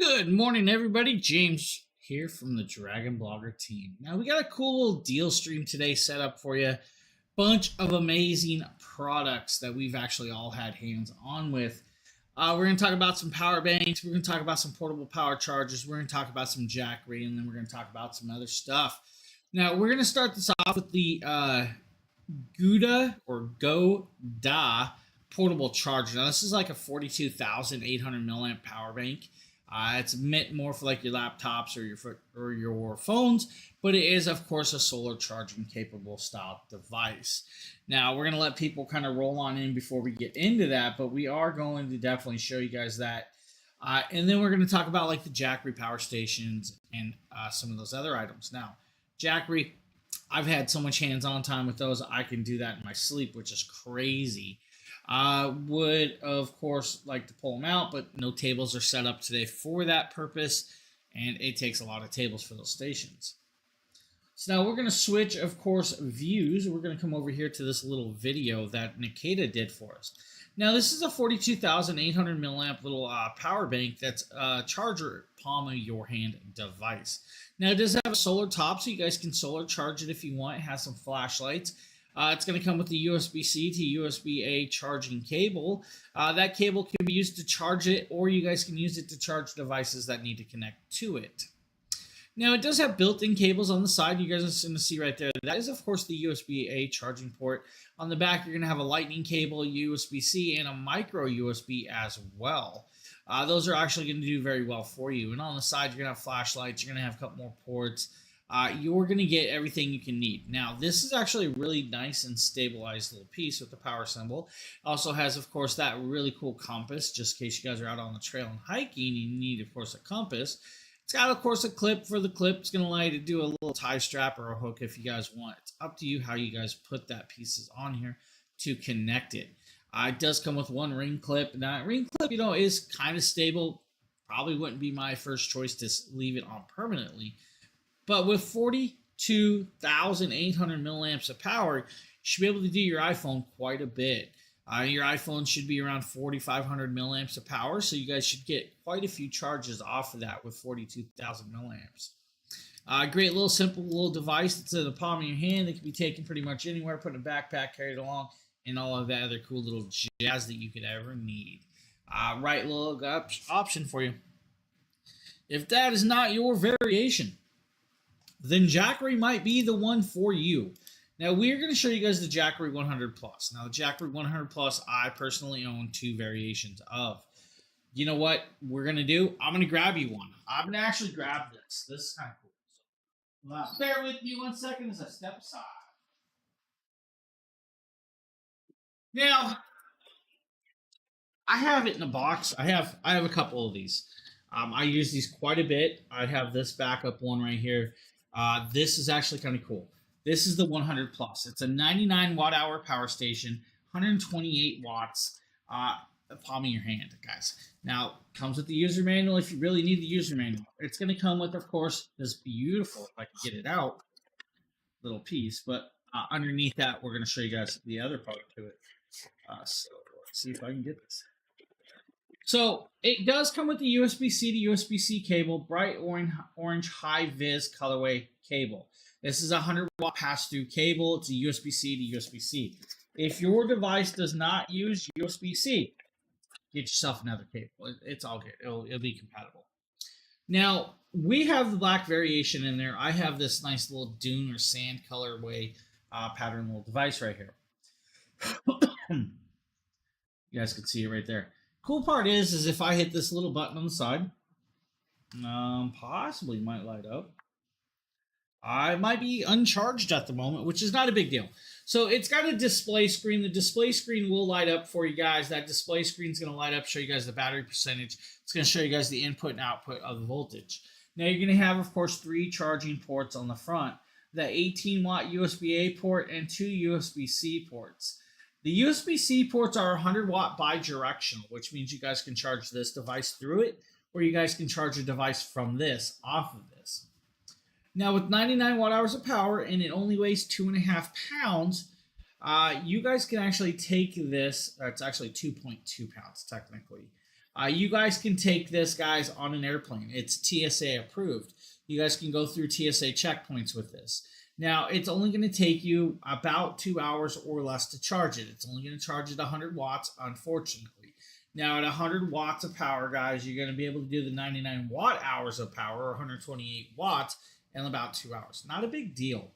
Good morning, everybody. James here from the Dragon Blogger team. Now, we got a cool little deal stream today set up for you. Bunch of amazing products that we've actually all had hands on with. We're going to talk about some power banks. We're going to talk about some portable power chargers. We're going to talk about some Jackery, and then we're going to talk about some other stuff. Now, we're going to start this off with the Go-Da portable charger. Now, this is like a 42,800 milliamp power bank. It's meant more for like your laptops or your phones, but it is, of course, a solar charging capable style device. Now, we're going to let people kind of roll on in before we get into that, but we are going to definitely show you guys that. And then we're going to talk about like the Jackery power stations and some of those other items. Now, Jackery, I've had so much hands-on time with those, I can do that in my sleep, which is crazy. Would, of course, like to pull them out, but no tables are set up today for that purpose, and it takes a lot of tables for those stations. So now we're going to switch, of course, views. We're going to come over here to this little video that Nikita did for us. Now, this is a 42,800 milliamp little power bank that's a charger palm of your hand device. Now, it does have a solar top, so you guys can solar charge it if you want. It has some flashlights. It's going to come with the USB-C to USB-A charging cable. That cable can be used to charge it, or you guys can use it to charge devices that need to connect to it. Now, it does have built-in cables on the side. You guys are going to see right there. That is, of course, the USB-A charging port. On the back, you're going to have a lightning cable, USB-C, and a micro USB as well. Those are actually going to do very well for you. And on the side, you're going to have flashlights. You're going to have a couple more ports. You're going to get everything you can need. Now, this is actually a really nice and stabilized little piece with the power symbol. Also has, of course, that really cool compass, just in case you guys are out on the trail and hiking. You need, of course, a compass. It's got, of course, a clip for the clip. It's going to allow you to do a little tie strap or a hook if you guys want. It's up to you how you guys put that pieces on here to connect it. It does come with one ring clip. Now, ring clip, is kind of stable. Probably wouldn't be my first choice to leave it on permanently. But with 42,800 milliamps of power, you should be able to do your iPhone quite a bit. Your iPhone should be around 4,500 milliamps of power, so you guys should get quite a few charges off of that with 42,000 milliamps. Great little simple little device that's in the palm of your hand that can be taken pretty much anywhere, put in a backpack, carried along, and all of that other cool little jazz that you could ever need. Right little option for you. If that is not your variation, then Jackery might be the one for you. Now, we're going to show you guys the Jackery 100 Plus. Now, the Jackery 100 Plus, I personally own two variations of. You know what we're going to do? I'm going to grab you one. I'm going to actually grab this. This is kind of cool. So, bear with me 1 second as I step aside. Now, I have it in a box. I have a couple of these. I use these quite a bit. I have this backup one right here. This is actually kind of cool. This is the 100 Plus. It's a 99 watt-hour power station, 128 watts, the palm of your hand, guys. Now, comes with the user manual if you really need the user manual. It's going to come with, of course, this beautiful, if I can get it out, little piece. But underneath that, we're going to show you guys the other part to it. So let's see if I can get this. So it does come with the USB-C to USB-C cable, bright orange high-vis colorway cable. This is a 100-watt pass-through cable. It's a USB-C to USB-C. If your device does not use USB-C, get yourself another cable. It's all good. It'll be compatible. Now, we have the black variation in there. I have this nice little dune or sand colorway pattern little device right here. You guys can see it right there. Cool part is if I hit this little button on the side, possibly might light up. I might be uncharged at the moment, which is not a big deal. So it's got a display screen. The display screen will light up for you guys. That display screen is going to light up, show you guys the battery percentage. It's going to show you guys the input and output of the voltage. Now you're going to have, of course, 3 charging ports on the front. The 18-watt USB-A port and 2 USB-C ports. The USB-C ports are 100-watt bidirectional, which means you guys can charge this device through it, or you guys can charge a device from this off of this. Now, with 99 watt-hours of power, and it only weighs 2.5 pounds, you guys can actually take this. It's actually 2.2 pounds, technically. You guys can take this, guys, on an airplane. It's TSA approved. You guys can go through TSA checkpoints with this. Now, it's only going to take you about 2 hours or less to charge it. It's only going to charge it 100 watts, unfortunately. Now, at 100 watts of power, guys, you're going to be able to do the 99 watt hours of power, or 128 watts, in about 2 hours. Not a big deal.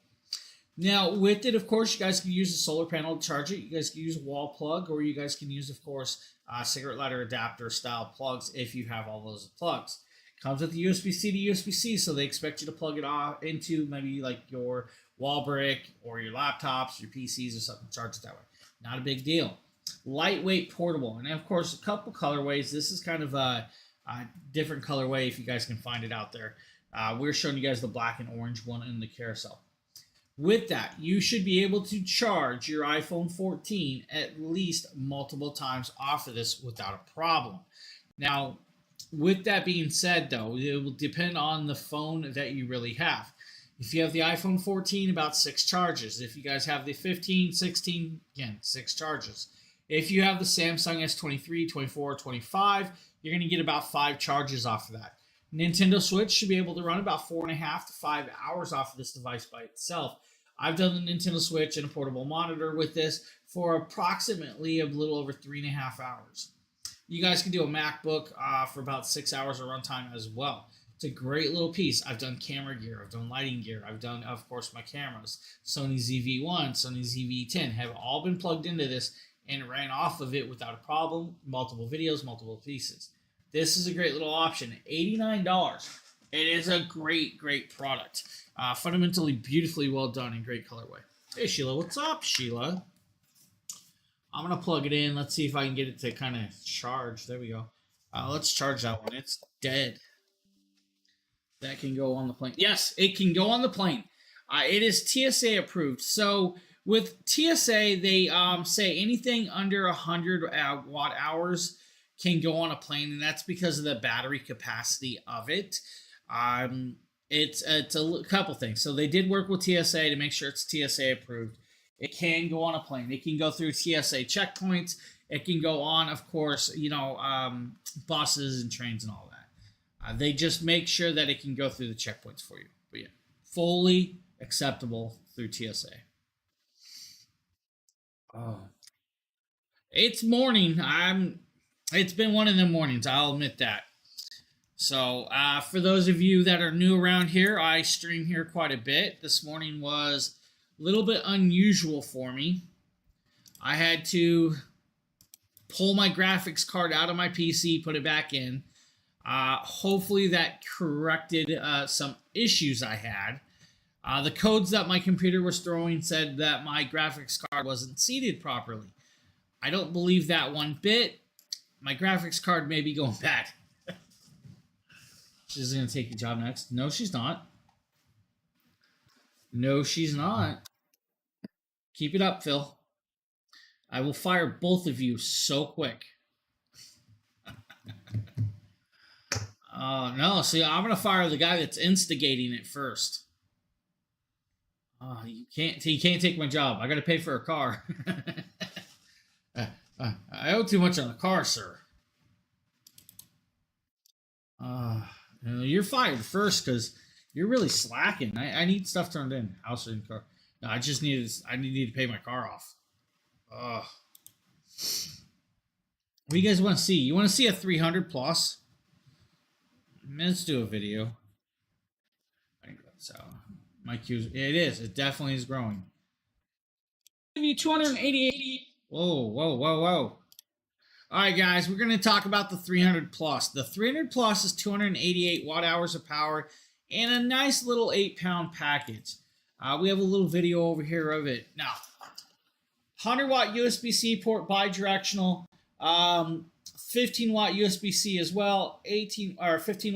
Now, with it, of course, you guys can use a solar panel to charge it. You guys can use a wall plug, or you guys can use, of course, cigarette lighter adapter style plugs if you have all those plugs. Comes with the USB-C to USB-C, so they expect you to plug it off into maybe like your wall brick or your laptops, your PCs or something, charge it that way. Not a big deal. Lightweight, portable, and of course, a couple colorways. This is kind of a different colorway if you guys can find it out there. We're showing you guys the black and orange one in the carousel. With that, you should be able to charge your iPhone 14 at least multiple times off of this without a problem. Now, with that being said, though, it will depend on the phone that you really have. If you have the iPhone 14, about 6 charges. If you guys have the 15, 16, again, 6 charges. If you have the Samsung S23, 24, 25, you're going to get about 5 charges off of that. Nintendo Switch should be able to run about 4.5 to 5 hours off of this device by itself. I've done the Nintendo Switch and a portable monitor with this for approximately a little over 3.5 hours. You guys can do a MacBook for about 6 hours of runtime as well. It's a great little piece. I've done camera gear. I've done lighting gear. I've done, of course, my cameras. Sony ZV-1, Sony ZV-10 have all been plugged into this and ran off of it without a problem. Multiple videos, multiple pieces. This is a great little option. $89. It is a great, great product. Fundamentally, beautifully well done and great colorway. Hey, Sheila. What's up, Sheila? I'm going to plug it in. Let's see if I can get it to kind of charge. There we go. Let's charge that one. It's dead. That can go on the plane. Yes, it can go on the plane. It is TSA approved. So with TSA, they say anything under 100 watt hours can go on a plane, and that's because of the battery capacity of it. It's a couple things. So they did work with TSA to make sure it's TSA approved. It can go on a plane. It can go through TSA checkpoints. It can go on, of course, buses and trains and all that. They just make sure that it can go through the checkpoints for you. But yeah, fully acceptable through TSA. Oh, it's morning. It's been one of the mornings. I'll admit that. So for those of you that are new around here, I stream here quite a bit. This morning was a little bit unusual for me. I had to pull my graphics card out of my PC, put it back in. Hopefully that corrected some issues I had. The codes that my computer was throwing said that my graphics card wasn't seated properly. I don't believe that one bit. My graphics card may be going bad. She's going to take your job next. No, she's not. No, she's not. Keep it up, Phil. I will fire both of you so quick. No, see, I'm going to fire the guy that's instigating it first. You can't take my job. I got to pay for a car. I owe too much on the car, sir. You're fired first because you're really slacking. I need stuff turned in. House and car. No, I need to pay my car off. What do you guys want to see? You want to see a 300 plus? Let's do a video. I think that's how my queues. It is. It definitely is growing. Give you 288. Whoa. All right, guys, we're going to talk about the 300 plus. The 300 plus is 288 watt hours of power and a nice little 8-pound package. We have a little video over here of it. Now, 100 watt USB-C port bidirectional, 15 watt USB-C as well, 15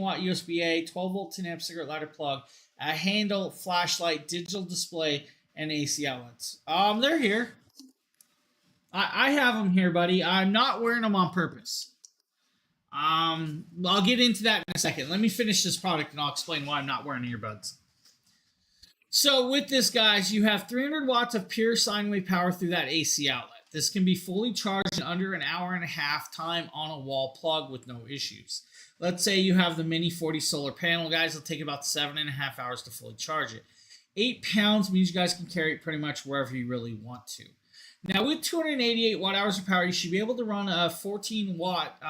watt USB-A, 12 volt 10 amp cigarette lighter plug, a handle, flashlight, digital display, and AC outlets. They're here. I have them here, buddy. I'm not wearing them on purpose. I'll get into that in a second. Let me finish this product and I'll explain why I'm not wearing earbuds. So with this, guys, you have 300 watts of pure sine wave power through that AC outlet. This can be fully charged in under an hour and a half time on a wall plug with no issues. Let's say you have the Mini 40 solar panel, guys. It'll take about 7.5 hours to fully charge it. 8 pounds means you guys can carry it pretty much wherever you really want to. Now, with 288 watt hours of power, you should be able to run a 14 watt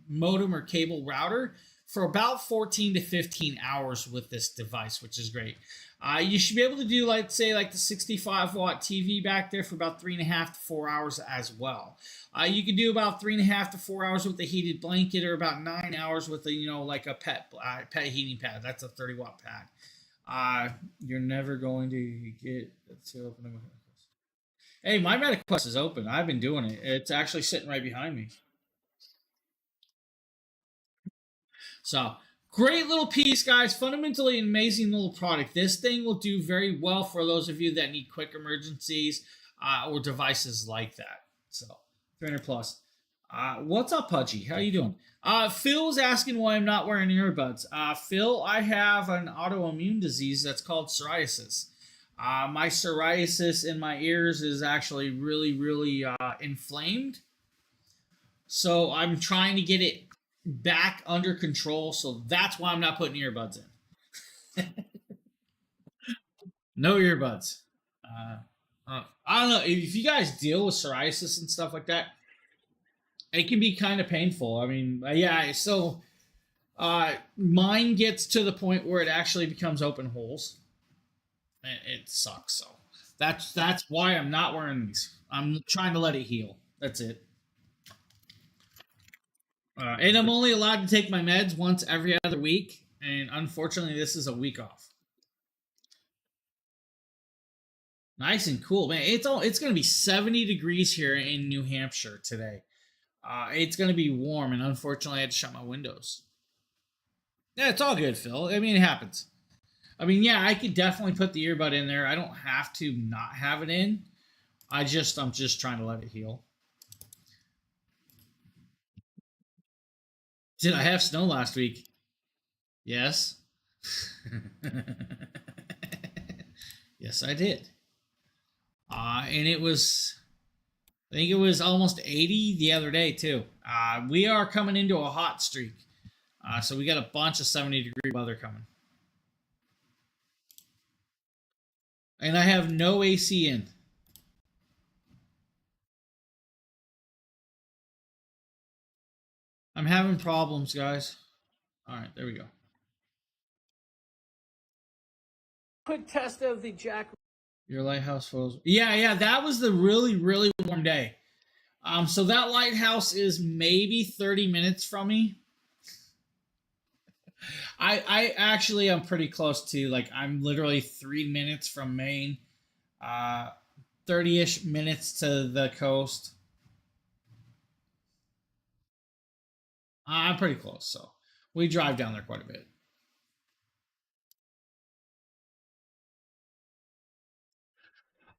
modem or cable router for about 14 to 15 hours with this device, which is great. You should be able to do, let's say, like the 65 watt TV back there for about 3.5 to 4 hours as well. You can do about 3.5 to 4 hours with a heated blanket, or about 9 hours with a, like a pet heating pad. That's a 30 watt pad. You're never going to get to open them. Hey, my MetaQuest is open. I've been doing it. It's actually sitting right behind me. So, great little piece, guys. Fundamentally an amazing little product. This thing will do very well for those of you that need quick emergencies or devices like that. So, 300 plus. What's up, Pudgy? How you doing? Phil's asking why I'm not wearing earbuds. Phil, I have an autoimmune disease that's called psoriasis. My psoriasis in my ears is actually really, really inflamed. So I'm trying to get it back under control. So that's why I'm not putting earbuds in. No earbuds. I don't know. If you guys deal with psoriasis and stuff like that, it can be kind of painful. I mean, yeah, so mine gets to the point where it actually becomes open holes. It sucks. So that's why I'm not wearing these. I'm trying to let it heal. That's it. And I'm only allowed to take my meds once every other week. And unfortunately, this is a week off. Nice and cool, man. It's going to be 70 degrees here in New Hampshire today. It's going to be warm, and unfortunately, I had to shut my windows. Yeah, it's all good, Phil. I mean, it happens. I mean, yeah, I could definitely put the earbud in there. I don't have to not have it in. I'm just trying to let it heal. Did I have snow last week? Yes. Yes, I did. And it was, I think it was almost 80 the other day too. We are coming into a hot streak. So we got a bunch of 70-degree weather coming. And I have no AC in. I'm having problems, guys. All right, there we go. Quick test of the Jack. Your lighthouse photos. Yeah, that was the really, really warm day. So that lighthouse is maybe 30 minutes from me. I actually am pretty close to, like, I'm literally 3 minutes from Maine. 30-ish minutes to the coast. I'm pretty close, so we drive down there quite a bit.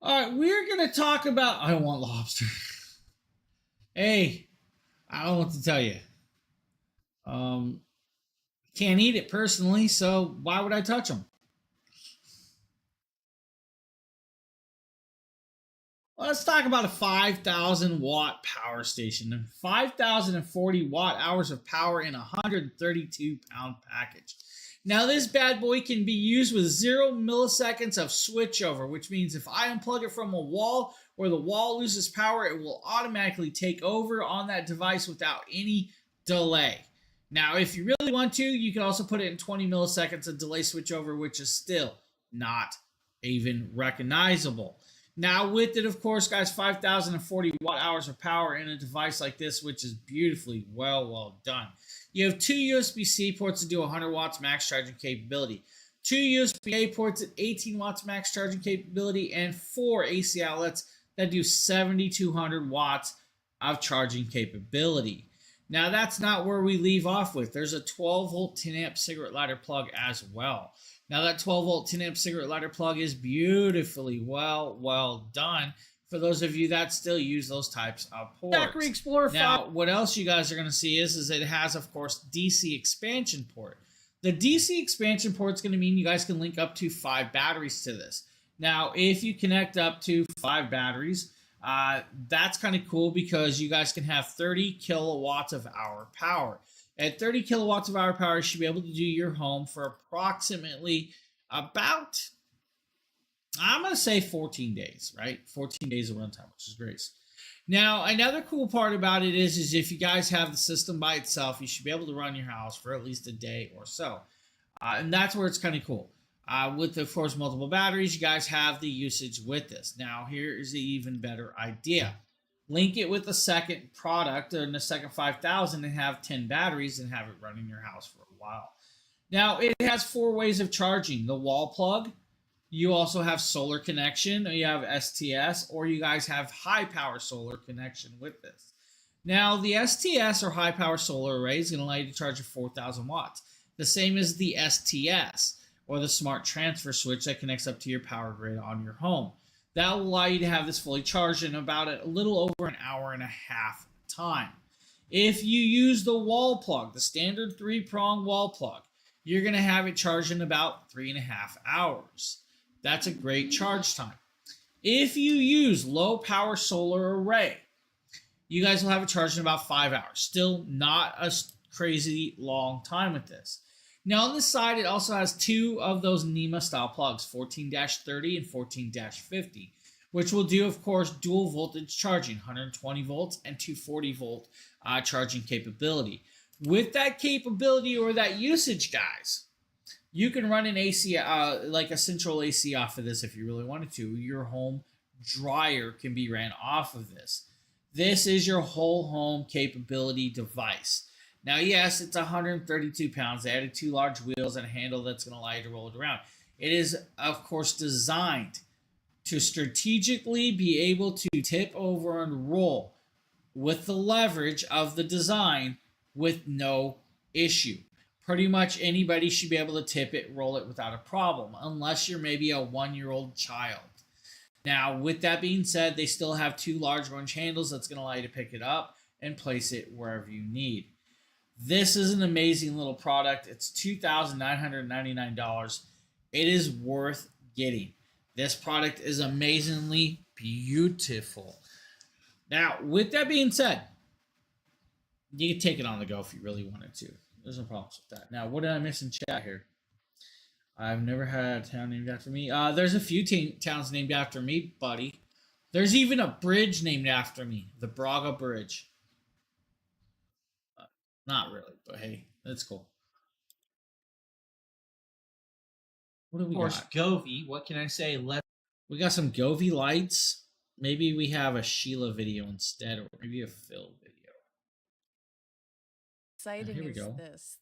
All right, we're gonna talk about. I want lobster. Hey, I don't know what to tell you. Um, can't eat it personally, so why would I touch them? Let's talk about a 5,000 watt power station. 5,040 watt hours of power in a 132 pound package. Now, this bad boy can be used with 0 milliseconds of switchover, which means if I unplug it from a wall or the wall loses power, it will automatically take over on that device without any delay. Now, if you really want to, you can also put it in 20 milliseconds of delay switchover, which is still not even recognizable. Now, with it, of course, guys, 5,040 watt hours of power in a device like this, which is beautifully well done. You have 2 USB-C ports to do 100 watts max charging capability, 2 USB-A ports at 18 watts max charging capability, and 4 AC outlets that do 7,200 watts of charging capability. Now, that's not where we leave off with. There's a 12-volt 10-amp cigarette lighter plug as well. Now, that 12-volt 10-amp cigarette lighter plug is beautifully well done for those of you that still use those types of ports. Factory Explorer 5. Now, what else you guys are going to see is it has, of course, DC expansion port. The DC expansion port is going to mean you guys can link up to 5 batteries to this. Now, if you connect up to 5 batteries, That's kind of cool because you guys can have 30 kilowatts of hour power. At 30 kilowatts of hour power, you should be able to do your home for approximately about, I'm going to say 14 days, right? 14 days of runtime, which is great. Now, another cool part about it is if you guys have the system by itself, you should be able to run your house for at least a day or so. And that's where it's kind of cool. With, of course, multiple batteries, you guys have the usage with this. Now, here is the even better idea. Link it with the second product and the second 5000 and have 10 batteries and have it run in your house for a while. Now, it has 4 ways of charging. The wall plug. You also have solar connection. You have STS, or you guys have high power solar connection with this. Now, the STS or high power solar array is going to allow you to charge at 4,000 watts. The same as the STS, or the smart transfer switch that connects up to your power grid on your home. That will allow you to have this fully charged in about a little over an hour and a half time. If you use the wall plug, the standard 3-prong wall plug, you're going to have it charged in about 3.5 hours. That's a great charge time. If you use low power solar array, you guys will have it charged in about 5 hours. Still not a crazy long time with this. Now on this side, it also has 2 of those NEMA style plugs, 14-30 and 14-50, which will do, of course, dual voltage charging, 120 volts and 240 volt charging capability. With that capability or that usage, guys, you can run an AC, like a central AC off of this if you really wanted to. Your home dryer can be ran off of this. This is your whole home capability device. Now, yes, it's 132 pounds. They added 2 large wheels and a handle that's going to allow you to roll it around. It is, of course, designed to strategically be able to tip over and roll with the leverage of the design with no issue. Pretty much anybody should be able to tip it, roll it without a problem, unless you're maybe a 1-year-old child. Now, with that being said, they still have 2 large orange handles that's going to allow you to pick it up and place it wherever you need. This is an amazing little product. It's $2,999. It is worth getting. This product is amazingly beautiful. Now, with that being said, you can take it on the go if you really wanted to. There's no problems with that. Now, what did I miss in chat here? I've never had a town named after me. There's a few towns named after me, buddy. There's even a bridge named after me, the Braga Bridge. Not really, but hey, that's cool. What do we got? Of course, Govee. What can I say? We got some Govee lights. Maybe we have a Sheila video instead, or maybe a Phil video. Exciting here we go. This.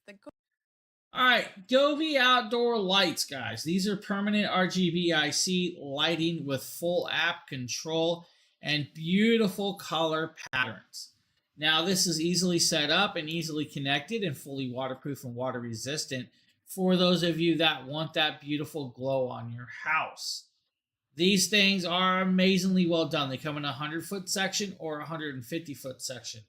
All right, Govee outdoor lights, guys. These are permanent RGB IC lighting with full app control and beautiful color patterns. Now, this is easily set up and easily connected and fully waterproof and water resistant for those of you that want that beautiful glow on your house. These things are amazingly well done. They come in a 100-foot section or a 150-foot section.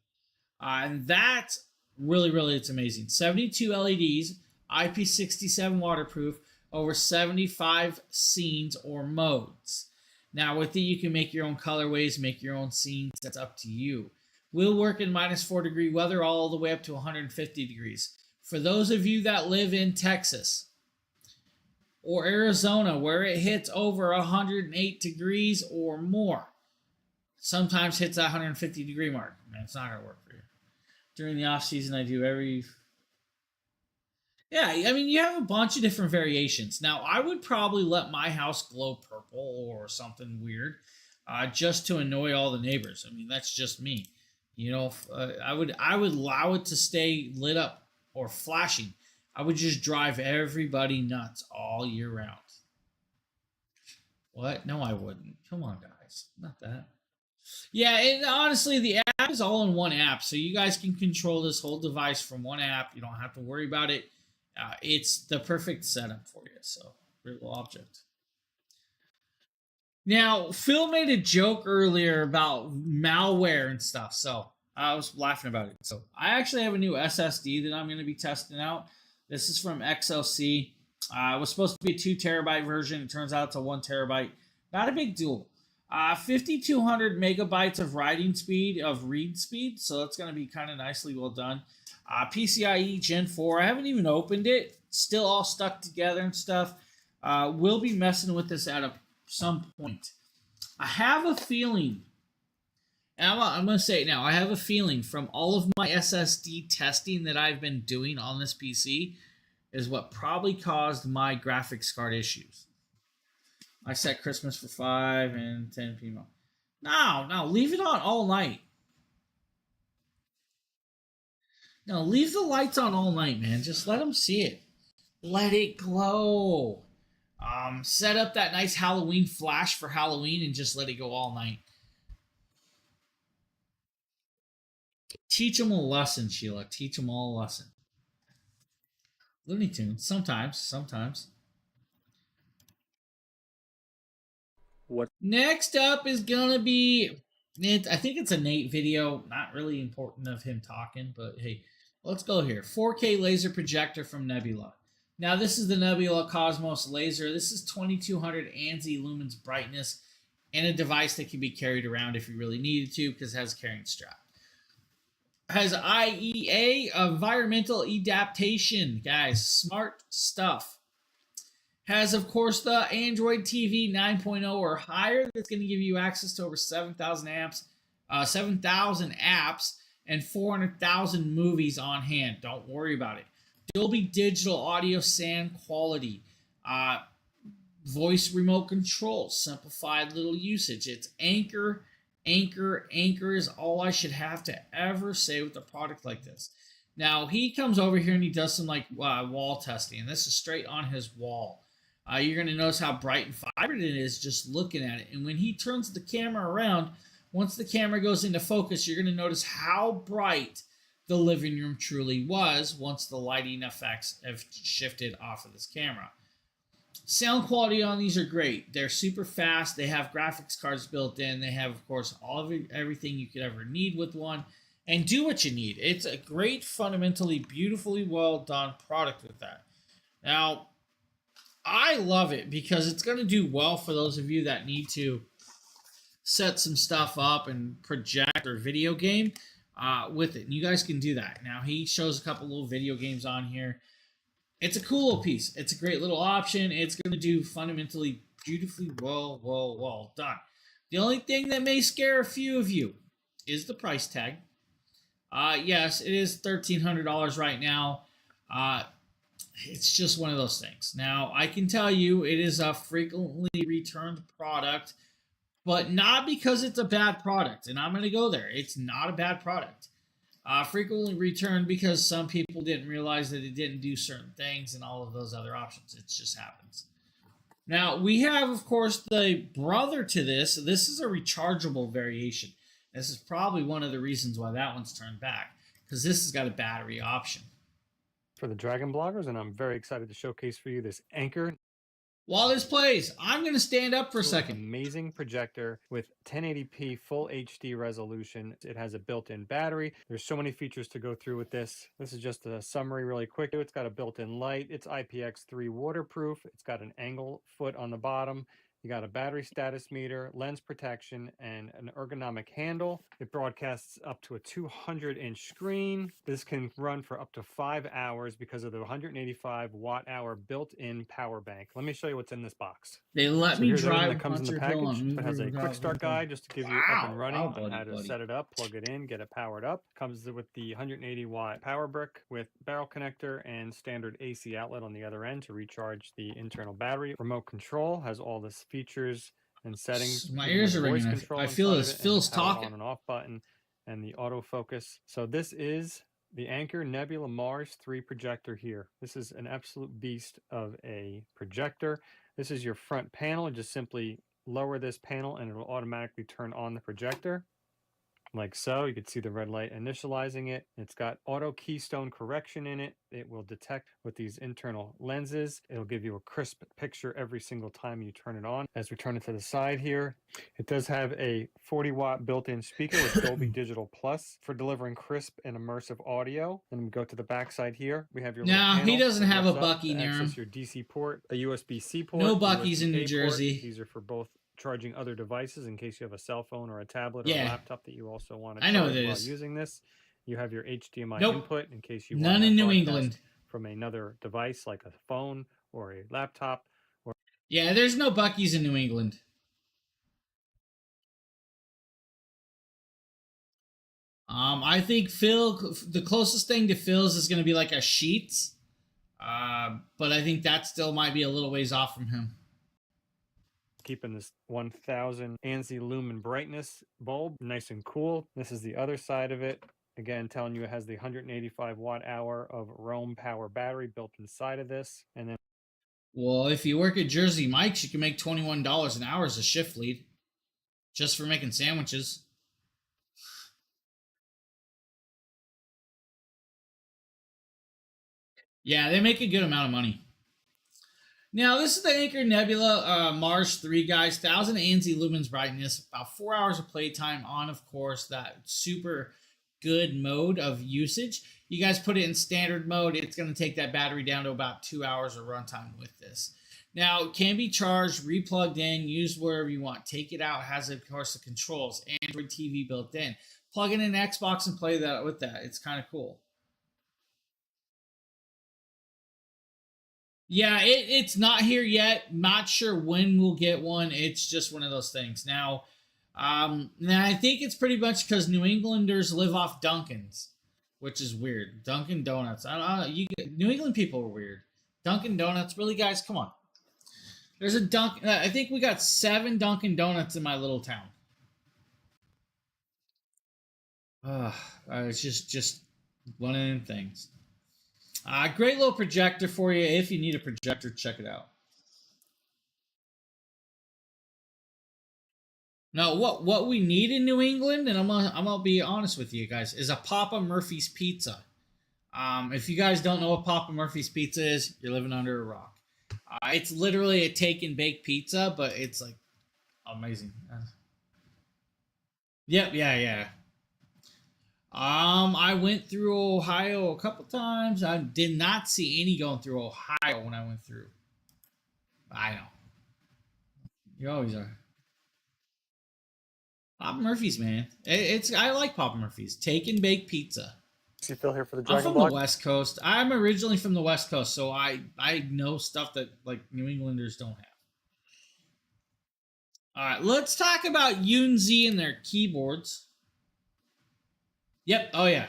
And that's really, it's amazing. 72 LEDs, IP67 waterproof, over 75 scenes or modes. Now, with it, you can make your own colorways, make your own scenes. That's up to you. Will work in -4-degree weather all the way up to 150 degrees. For those of you that live in Texas or Arizona, where it hits over 108 degrees or more, sometimes hits that 150 degree mark. Man, it's not going to work for you. During the off season, I do every... Yeah, I mean, you have a bunch of different variations. Now, I would probably let my house glow purple or something weird just to annoy all the neighbors. I mean, that's just me. You know, I would allow it to stay lit up or flashing. I would just drive everybody nuts all year round. What? No, I wouldn't. Come on, guys. Not that. Yeah, and honestly, the app is all in one app, so you guys can control this whole device from one app. You don't have to worry about it. It's the perfect setup for you. So, real object. Now, Phil made a joke earlier about malware and stuff, so I was laughing about it. So, I actually have a new SSD that I'm going to be testing out. This is from XLC. It was supposed to be a 2 terabyte version. It turns out it's a 1 terabyte. Not a big deal. 5200 megabytes of writing speed, of read speed, so that's going to be kind of nicely well done. PCIe Gen 4, I haven't even opened it, still all stuck together and stuff. We'll be messing with this at some point. I have a feeling, and I'm going to say it now, I have a feeling from all of my SSD testing that I've been doing on this PC is what probably caused my graphics card issues. I set Christmas for 5 and 10 p.m. No, leave it on all night. No, leave the lights on all night, man. Just let them see it. Let it glow. Set up that nice Halloween flash for Halloween and just let it go all night. Teach them a lesson, Sheila. Teach them all a lesson. Looney Tunes. Sometimes. What? Next up is gonna be. I think it's a Nate video. Not really important of him talking, but hey, let's go here. 4K laser projector from Nebula. Now this is the Nebula Cosmos laser. This is 2200 ANSI lumens brightness, and a device that can be carried around if you really needed to, because it has a carrying strap. Has IEA, environmental adaptation, guys. Smart stuff. Has, of course, the Android TV 9.0 or higher. That's going to give you access to over 7,000 apps, and 400,000 movies on hand. Don't worry about it. Dolby Digital audio sound quality. Voice remote control. Simplified little usage. It's Anchor. Anchor is all I should have to ever say with a product like this. Now, he comes over here and he does some wall testing, and this is straight on his wall. You're going to notice how bright and vibrant it is just looking at it. And when he turns the camera around, once the camera goes into focus, you're going to notice how bright the living room truly was once the lighting effects have shifted off of this camera. Sound quality on these are great. They're super fast. They have graphics cards built in. They have, of course, everything you could ever need with one, and do what you need. It's a great, fundamentally, beautifully well done product with that. Now, I love it because it's going to do well for those of you that need to set some stuff up and project or video game with it. And you guys can do that. Now, he shows a couple little video games on here. It's a cool little piece. It's a great little option. It's going to do fundamentally beautifully well done. The only thing that may scare a few of you is the price tag. Yes, it is $1,300 right now. It's just one of those things. Now, I can tell you it is a frequently returned product, but not because it's a bad product. And I'm going to go there. It's not a bad product. Frequently returned because some people didn't realize that it didn't do certain things and all of those other options. It just happens. Now, we have, of course, the brother to this. This is a rechargeable variation. This is probably one of the reasons why that one's turned back, because this has got a battery option. For the Dragon bloggers, and I'm very excited to showcase for you this Anchor. While this plays, I'm going to stand up for a second. Amazing projector with 1080p full HD resolution. It has a built-in battery. There's so many features to go through with this. This is just a summary really quick. It's got a built-in light. It's IPX3 waterproof. It's got an angle foot on the bottom. You got a battery status meter, lens protection, and an ergonomic handle. It broadcasts up to a 200-inch screen. This can run for up to 5 hours because of the 185 watt-hour built-in power bank. Let me show you what's in this box. They let me drive. That comes in the package. It has a quick start guide just to give you up and running on how to set it up, plug it in, get it powered up. Comes with the 180-watt power brick with barrel connector and standard AC outlet on the other end to recharge the internal battery. Remote control has all this features and settings. My ears are ringing. I feel this. Phil's talking. On and off button and the autofocus. So this is the Anchor Nebula Mars 3 projector here. This is an absolute beast of a projector. This is your front panel. Just simply lower this panel and it will automatically turn on the projector. Like so. You can see the red light initializing it. It's got auto keystone correction in it. It will detect with these internal lenses. It'll give you a crisp picture every single time you turn it on. As we turn it to the side here, it does have a 40-watt built-in speaker with Dolby Digital Plus for delivering crisp and immersive audio. And we go to the back side here. We have your no, he doesn't have a Bucky near him. Your DC port, a USB-C port. No Bucky's in New port. Jersey. These are for both charging other devices in case you have a cell phone or a tablet or a Yeah, laptop that you also want to I know what charge it while is. using this. You have your HDMI Nope, input in case you want none to in New broadcast England. from another device like a phone or a laptop. Or Yeah, there's no Bucky's in New England. I think Phil, the closest thing to Phil's is going to be like a Sheets, but I think that still might be a little ways off from him. keeping this 1000 ANSI lumen brightness bulb nice and cool. This is the other side of it. Again, telling you it has the 185 watt hour of Roam power battery built inside of this. And then, Well, if you work at Jersey Mike's, you can make $21 an hour as a shift lead, just for making sandwiches. Yeah, they make a good amount of money. Now, this is the Anchor Nebula Mars 3, guys. 1000 ANSI lumens brightness, about 4 hours of playtime on, of course, that super good mode of usage. You guys put it in standard mode, it's going to take that battery down to about 2 hours of runtime with this. Now, it can be charged, replugged in, used wherever you want. Take it out, has, of course, the controls, Android TV built in. Plug in an Xbox and play that with that. It's kind of cool. Yeah, it's not here yet. Not sure when we'll get one. It's just one of those things. Now I think it's pretty much because New Englanders live off Dunkin's, which is weird. Dunkin' Donuts. I don't know. New England people are weird. Dunkin' Donuts, really, guys? Come on. There's a Dunkin'. I think we got 7 Dunkin' Donuts in my little town. Uh, it's just one of them things. Great little projector for you. If you need a projector, check it out. Now, what we need in New England, and I'm gonna be honest with you guys, is a Papa Murphy's pizza. If you guys don't know what Papa Murphy's pizza is, you're living under a rock. It's literally a take and bake pizza, but it's like amazing. Yep, yeah. I went through Ohio a couple times. I did not see any going through Ohio when I went through. I know. You always are. Papa Murphy's, man. It's I like Papa Murphy's. Take and bake pizza. see Phil here for the I'm Dragon from Block. the West Coast. I'm originally from the West Coast, so I know stuff that like New Englanders don't have. All right, let's talk about Unzi and their keyboards. Yep. Oh yeah.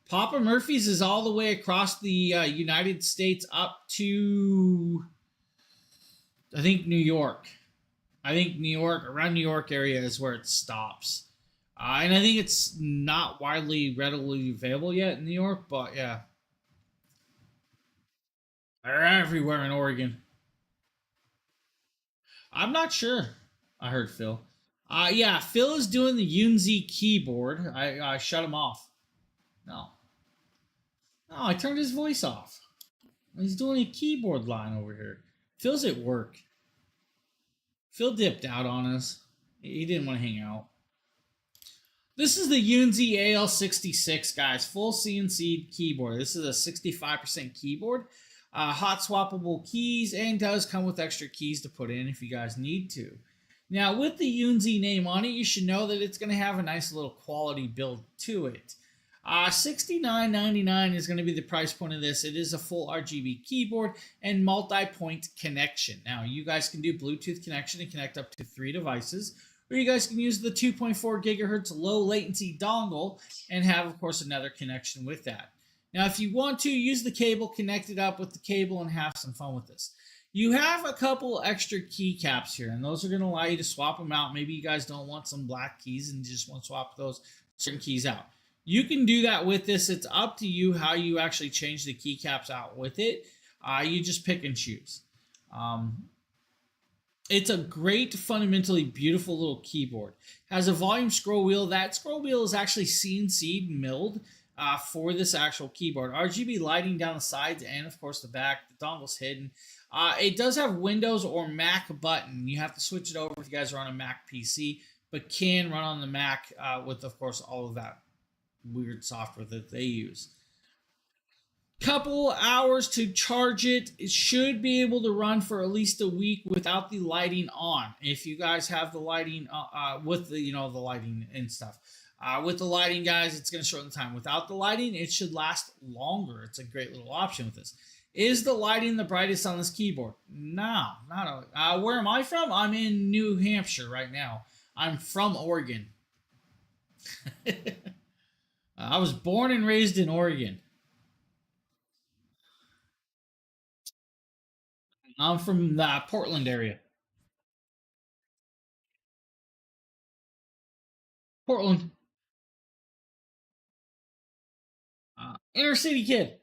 Papa Murphy's is all the way across the United States up to I think New York. I think New York, around New York area is where it stops. And I think it's not widely readily available yet in New York, but yeah. They're everywhere in Oregon. I'm not sure. I heard Phil. Yeah, Phil is doing the Unzi keyboard. I shut him off. No. No, I turned his voice off. He's doing a keyboard line over here. Phil's at work. Phil dipped out on us. He didn't want to hang out. This is the Unzi AL66, guys. Full CNC keyboard. This is a 65% keyboard. Hot swappable keys, and does come with extra keys to put in if you guys need to. Now, with the Unzi name on it, you should know that it's going to have a nice little quality build to it. $69.99 is going to be the price point of this. It is a full RGB keyboard and multi-point connection. Now, you guys can do Bluetooth connection and connect up to 3 devices, or you guys can use the 2.4 gigahertz low latency dongle and have, of course, another connection with that. Now, if you want to, use the cable, connect it up with the cable, and have some fun with this. You have a couple extra keycaps here, and those are going to allow you to swap them out. Maybe you guys don't want some black keys and just want to swap those certain keys out. You can do that with this. It's up to you how you actually change the keycaps out with it. You just pick and choose. It's a great, fundamentally beautiful little keyboard. Has a volume scroll wheel. That scroll wheel is actually CNC milled for this actual keyboard. RGB lighting down the sides and, of course, the back. The dongle's hidden. It does have Windows or Mac button. You have to switch it over if you guys are on a Mac PC, but can run on the Mac with, of course, all of that weird software that they use. Couple hours to charge it. It should be able to run for at least a week without the lighting on. If you guys have the lighting with the the lighting and stuff. With the lighting, guys, it's going to shorten the time. Without the lighting, it should last longer. It's a great little option with this. Is the lighting the brightest on this keyboard? No, not always. Where am I from? I'm in New Hampshire right now. I'm from Oregon. I was born and raised in Oregon. I'm from the Portland area. Portland. Inner city kid.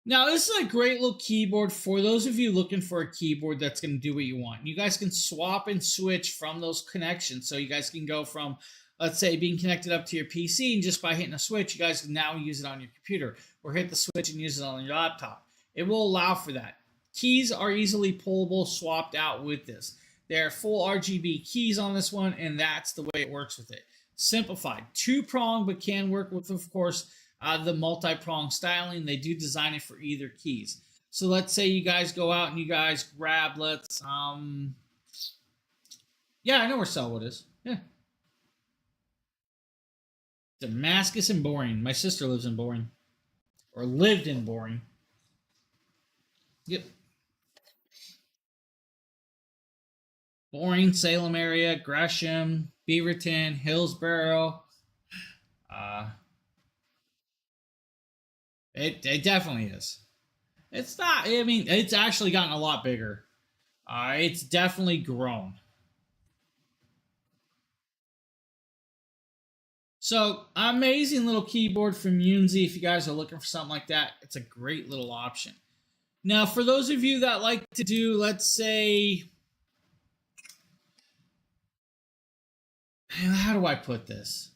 Now, this is a great little keyboard for those of you looking for a keyboard that's going to do what you want. You guys can swap and switch from those connections. So you guys can go from, let's say, being connected up to your PC, and just by hitting a switch, you guys can now use it on your computer, or hit the switch and use it on your laptop. It will allow for that. Keys are easily pullable, swapped out with this. There are full RGB keys on this one, and that's the way it works with it. Simplified. Two-prong, but can work with, of course, the multi-prong styling. They do design it for either keys. So let's say you guys go out and you guys grab, yeah, I know where Selwood is. Yeah. Damascus and Boring. My sister lives in Boring. Or lived in Boring. Yep. Boring, Salem area, Gresham, Beaverton, Hillsboro. Uh, it definitely is. It's not. I mean, it's actually gotten a lot bigger. It's definitely grown. So, amazing little keyboard from Unzi. If you guys are looking for something like that, it's a great little option. Now, for those of you that like to do, let's say, how do I put this?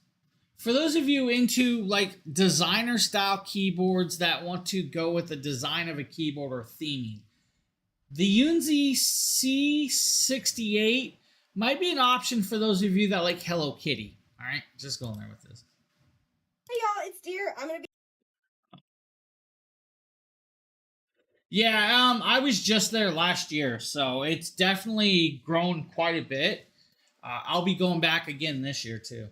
For those of you into like designer style keyboards that want to go with the design of a keyboard or theming, the Unzi C68 might be an option for those of you that like Hello Kitty. All right, just going there with this. Hey y'all, it's Deer. I'm gonna be. Yeah, I was just there last year, so it's definitely grown quite a bit. I'll be going back again this year too.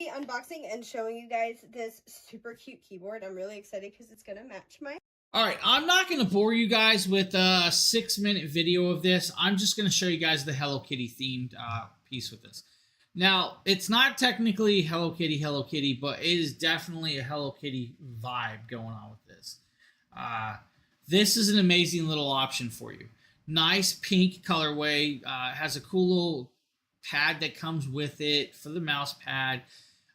Unboxing and showing you guys this super cute keyboard. I'm really excited because it's gonna match my. All right, I'm not going to bore you guys with a 6-minute video of this. I'm just going to show you guys the Hello Kitty themed piece with this. Now, it's not technically Hello Kitty, but it is definitely a Hello Kitty vibe going on with this. This is an amazing little option for you. Nice pink colorway. Has a cool little pad that comes with it for the mouse pad.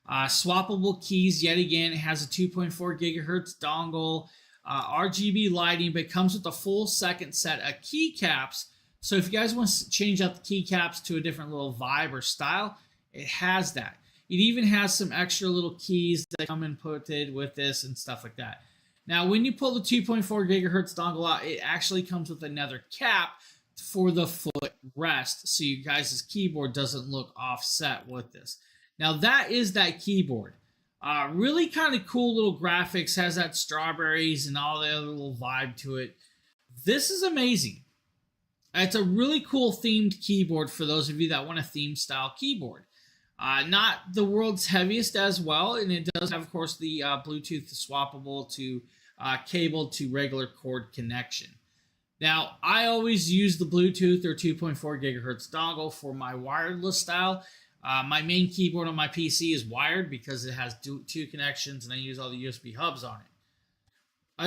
Swappable keys, yet again. It has a 2.4 gigahertz dongle. RGB lighting, but it comes with a full second set of keycaps. So if you guys want to change out the keycaps to a different little vibe or style, it has that. It even has some extra little keys that come inputted with this and stuff like that. Now, when you pull the 2.4 gigahertz dongle out, it actually comes with another cap for the foot rest, so you guys' keyboard doesn't look offset with this. Now, that is that keyboard. Really kind of cool little graphics, has that strawberries and all the other little vibe to it. This is amazing. It's a really cool themed keyboard for those of you that want a theme style keyboard. Not the world's heaviest as well, and it does have, of course, the Bluetooth swappable to cable to regular cord connection. Now, I always use the Bluetooth or 2.4 gigahertz dongle for my wireless style. My main keyboard on my PC is wired because it has two connections, and I use all the USB hubs on it.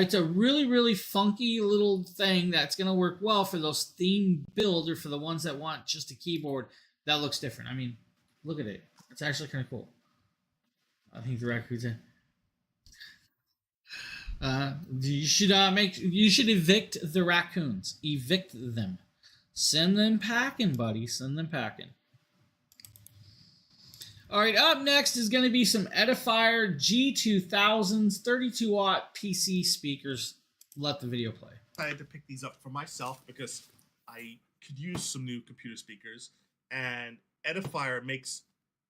It's a really, really funky little thing that's going to work well for those theme builds or for the ones that want just a keyboard that looks different. I mean, look at it. It's actually kind of cool. I think the raccoon's in. You should evict the raccoons. Evict them. Send them packing, buddy. Send them packing. All right, up next is going to be some Edifier G2000s 32 watt PC speakers. Let the video play. I had to pick these up for myself because I could use some new computer speakers, and Edifier makes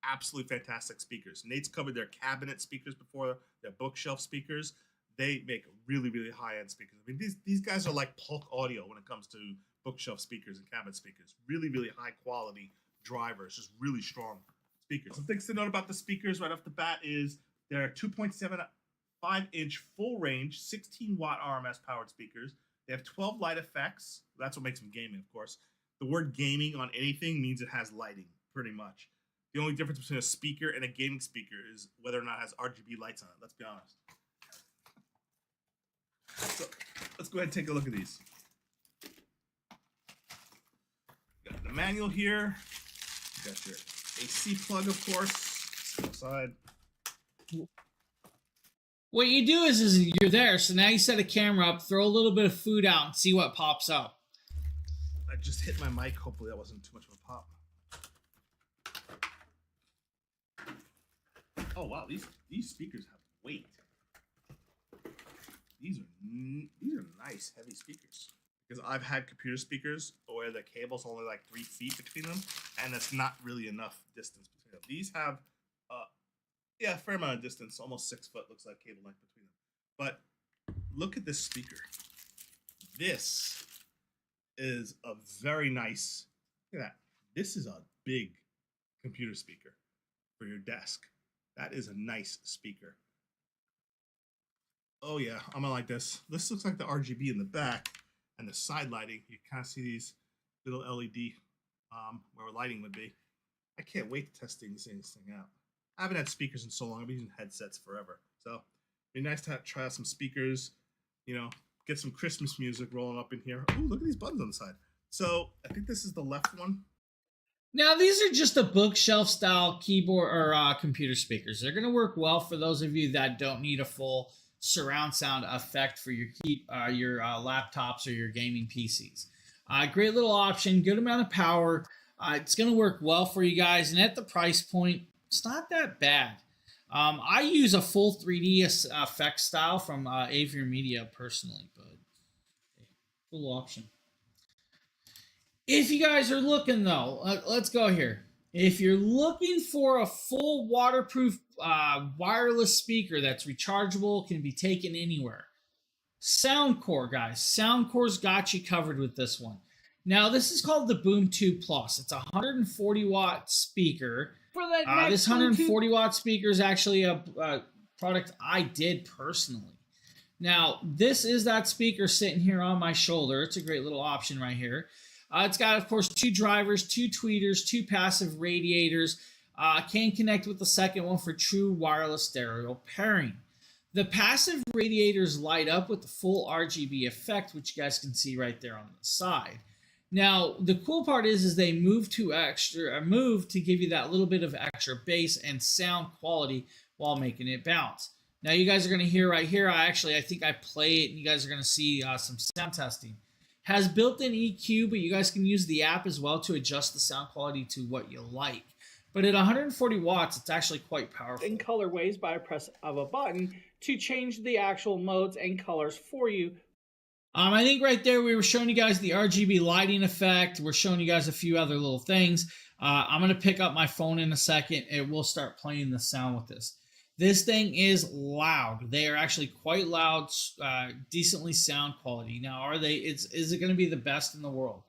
absolutely fantastic speakers. Nate's covered their cabinet speakers before, their bookshelf speakers. They make really, really high-end speakers. I mean, these guys are like Polk Audio when it comes to bookshelf speakers and cabinet speakers. Really, really high-quality drivers, just really strong speakers. Some things to note about the speakers right off the bat is they're 2.75-inch full-range, 16-watt RMS powered speakers. They have 12 light effects. That's what makes them gaming, of course. The word gaming on anything means it has lighting, pretty much. The only difference between a speaker and a gaming speaker is whether or not it has RGB lights on it. Let's be honest. So let's go ahead and take a look at these. Got the manual here. You got your AC plug, of course. Side. What you do is you're there, so now you set a camera up, throw a little bit of food out, and see what pops up. I just hit my mic. Hopefully that wasn't too much of a pop. Oh wow, these speakers have weight. These are nice, heavy speakers. Because I've had computer speakers where the cable's only like 3 feet between them, and that's not really enough distance between them. These have, a fair amount of distance, almost 6 foot looks like cable length between them. But look at this speaker. This is a very nice. Look at that. This is a big computer speaker for your desk. That is a nice speaker. Oh yeah, I'm gonna like this. This looks like the RGB in the back and the side lighting. You kind of see these little LED where lighting would be. I can't wait to test this thing out. I haven't had speakers in so long. I've been using headsets forever. So it'd be nice to try out some speakers, you know, get some Christmas music rolling up in here. Ooh, look at these buttons on the side. So I think this is the left one. Now, these are just a bookshelf style keyboard or computer speakers. They're going to work well for those of you that don't need a full surround sound effect for your laptops or your gaming PCs. Great little option, good amount of power. It's going to work well for you guys, and at the price point, it's not that bad. I use a full 3D effect style from Avier Media personally, but cool option. If you guys are looking though, let's go here. If you're looking for a full waterproof wireless speaker that's rechargeable, can be taken anywhere, Soundcore, guys. Soundcore's got you covered with this one. Now, this is called the Boom 2 Plus. It's a 140 watt speaker. For that This 140 watt speaker is actually a product I did personally. Now, this is that speaker sitting here on my shoulder. It's a great little option right here. It's got, of course, 2 drivers, 2 tweeters, 2 passive radiators. Can connect with the second one for true wireless stereo pairing. The passive radiators light up with the full RGB effect, which you guys can see right there on the side. Now, the cool part is they move to give you that little bit of extra bass and sound quality while making it bounce. Now, you guys are going to hear right here, I think I play it, and you guys are going to see some sound testing. Has built-in EQ, but you guys can use the app as well to adjust the sound quality to what you like. But at 140 watts, it's actually quite powerful. in colorways by a press of a button to change the actual modes and colors for you. I think right there we were showing you guys the RGB lighting effect. We're showing you guys a few other little things. I'm going to pick up my phone in a second and we'll start playing the sound with this. This thing is loud. They are actually quite loud, decently sound quality. Now, is it going to be the best in the world?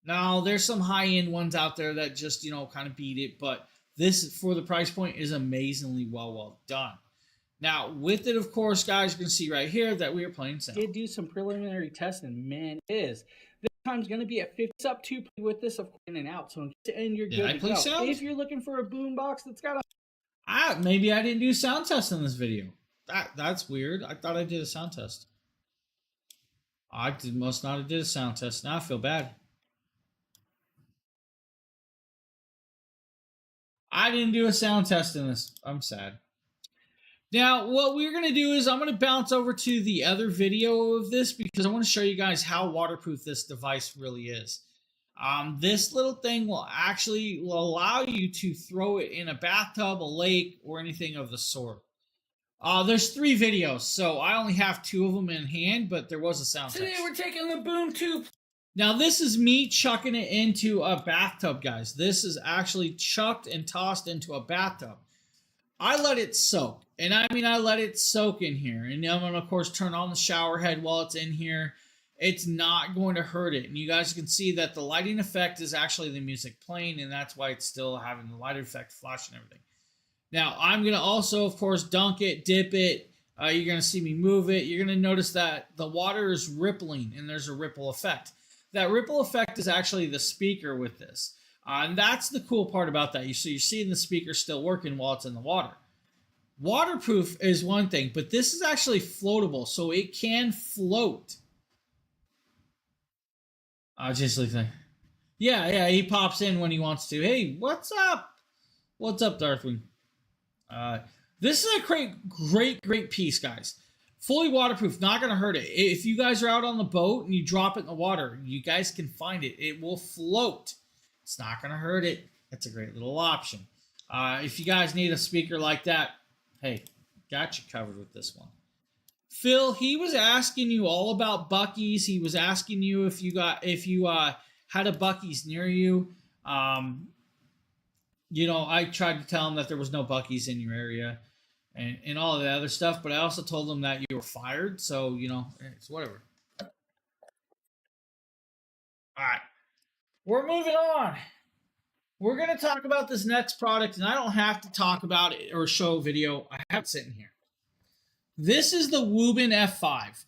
Now, there's some high-end ones out there that just, kind of beat it, but this, for the price point, is amazingly well done. Now, with it, of course, guys, you can see right here that we are playing sound. Did do some preliminary testing, man, this time's going to be at 50 up to play with this, of course, in and out, so and you're good to go. Sound? If you're looking for a boom box that's got a maybe I didn't do sound test in this video. That's weird. I thought I did a sound test. Must not have did a sound test. Now I feel bad. I didn't do a sound test in this. I'm sad. Now, what we're going to do is I'm going to bounce over to the other video of this because I want to show you guys how waterproof this device really is. This little thing will allow you to throw it in a bathtub, a lake, or anything of the sort. There's 3 videos, so I only have 2 of them in hand, but there was a sound test. Today we're taking the Boom 2 Now, this is me chucking it into a bathtub, guys. This is actually chucked and tossed into a bathtub. I let it soak. And I mean, I let it soak in here. And I'm going to, of course, turn on the shower head while it's in here. It's not going to hurt it. And you guys can see that the lighting effect is actually the music playing, and that's why it's still having the light effect, flash, and everything. Now, I'm going to also, of course, dunk it, dip it. You're going to see me move it. You're going to notice that the water is rippling, and there's a ripple effect. That ripple effect is actually the speaker with this. And that's the cool part about that. So you're seeing the speaker still working while it's in the water. Waterproof is one thing, but this is actually floatable, so it can float. Just like that. Yeah, he pops in when he wants to. Hey, what's up? What's up, Darthwing? This is a great piece, guys. Fully waterproof, not going to hurt it. If you guys are out on the boat and you drop it in the water, you guys can find it. It will float. It's not going to hurt it. That's a great little option. If you guys need a speaker like that, hey, got you covered with this one. Phil, he was asking you all about Buc-ee's. He was asking you if you had a Buc-ee's near you. You know, I tried to tell him that there was no Buc-ee's in your area. And all of the other stuff, but I also told them that you were fired, so, you know, it's whatever. All right. We're moving on. We're going to talk about this next product, and I don't have to talk about it or show a video. I have it sitting here. This is the Woobin F5.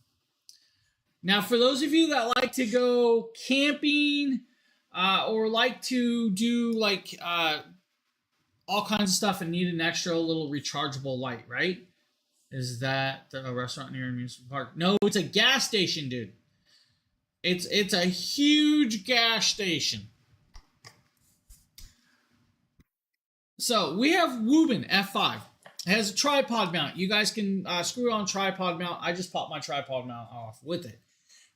Now, for those of you that like to go camping or like to do, like, all kinds of stuff and need an extra little rechargeable light, right? Is that a restaurant near amusement park? No, it's a gas station, dude. It's a huge gas station. So we have Woobin F5. It has a tripod mount. You guys can screw it on tripod mount. I just popped my tripod mount off with it.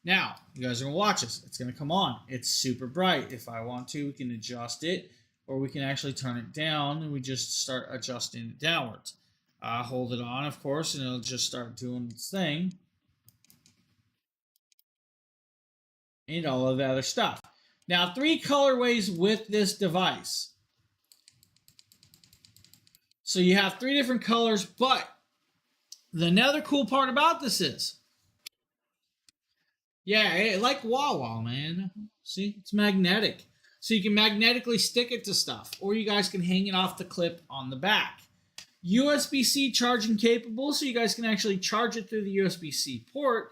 Now, you guys are going to watch this. It's going to come on. It's super bright. If I want to, we can adjust it. Or we can actually turn it down and we just start adjusting it downwards. Hold it on, of course, and it'll just start doing its thing. And all of the other stuff. Now, 3 colorways with this device. So you have 3 different colors, but the another cool part about this is, yeah, like Wawa, man. See, it's magnetic. So you can magnetically stick it to stuff, or you guys can hang it off the clip on the back. USB-C charging capable, so you guys can actually charge it through the USB-C port,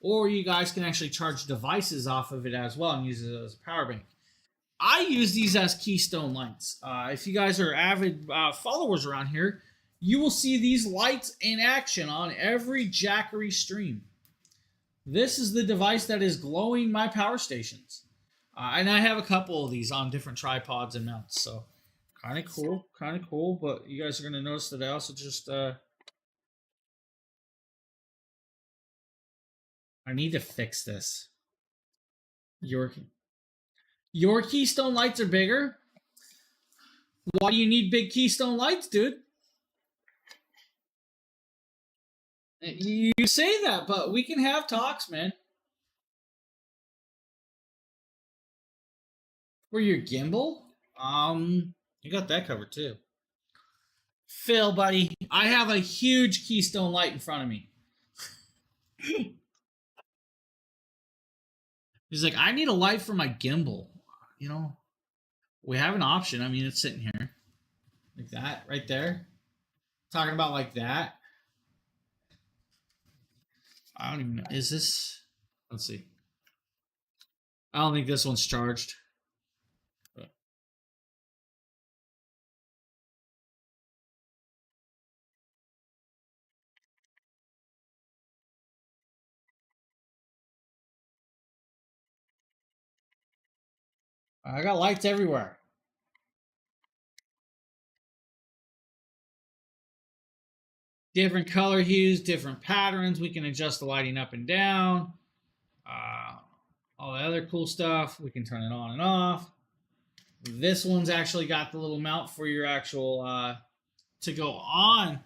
or you guys can actually charge devices off of it as well and use it as a power bank. I use these as keystone lights. If you guys are avid followers around here, you will see these lights in action on every Jackery stream. This is the device that is glowing my power stations. And I have a couple of these on different tripods and mounts, so kind of cool, but you guys are going to notice that I also just, I need to fix this. Your keystone lights are bigger? Why do you need big keystone lights, dude? You say that, but we can have talks, man. For your gimbal? You got that covered too. Phil, buddy, I have a huge keystone light in front of me. He's like, I need a light for my gimbal. You know, we have an option. I mean, it's sitting here. Like that, right there. Talking about like that. I don't even know. Is this? Let's see. I don't think this one's charged. I got lights everywhere. Different color hues, different patterns. We can adjust the lighting up and down. All the other cool stuff. We can turn it on and off. This one's actually got the little mount for your actual to go on.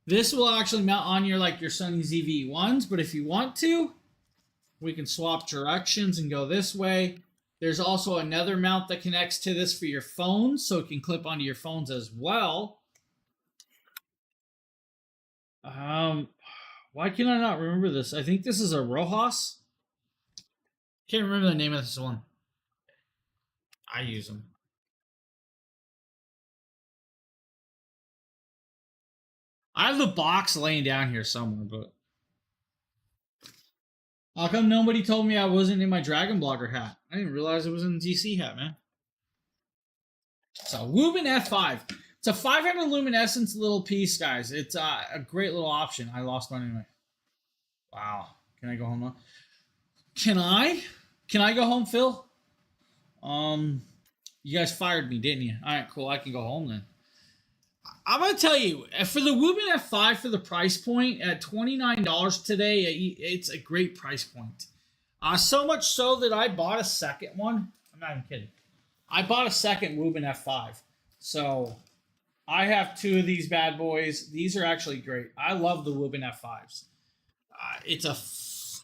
This will actually mount on your like your Sony ZV-1s, but if you want to, We can swap directions and go this way. There's also another mount that connects to this for your phones, so it can clip onto your phones as well. Why can I not remember this? I think this is a Rojas. Can't remember the name of this one. I use them. I have the box laying down here somewhere, but how come nobody told me I wasn't in my Dragon Blogger hat? I didn't realize it was in the DC hat, man. So, Wubin F5. It's a 500 luminescence little piece, guys. It's a great little option. I lost one anyway. Wow. Can I go home now? Can I? Can I go home, Phil? You guys fired me, didn't you? All right, cool. I can go home then. I'm going to tell you, for the Wubin F5 for the price point at $29 today, it's a great price point. So much so that I bought a second one. I'm not even kidding. I bought a second Wubin F5. So I have two of these bad boys. These are actually great. I love the Wubin F5s. It's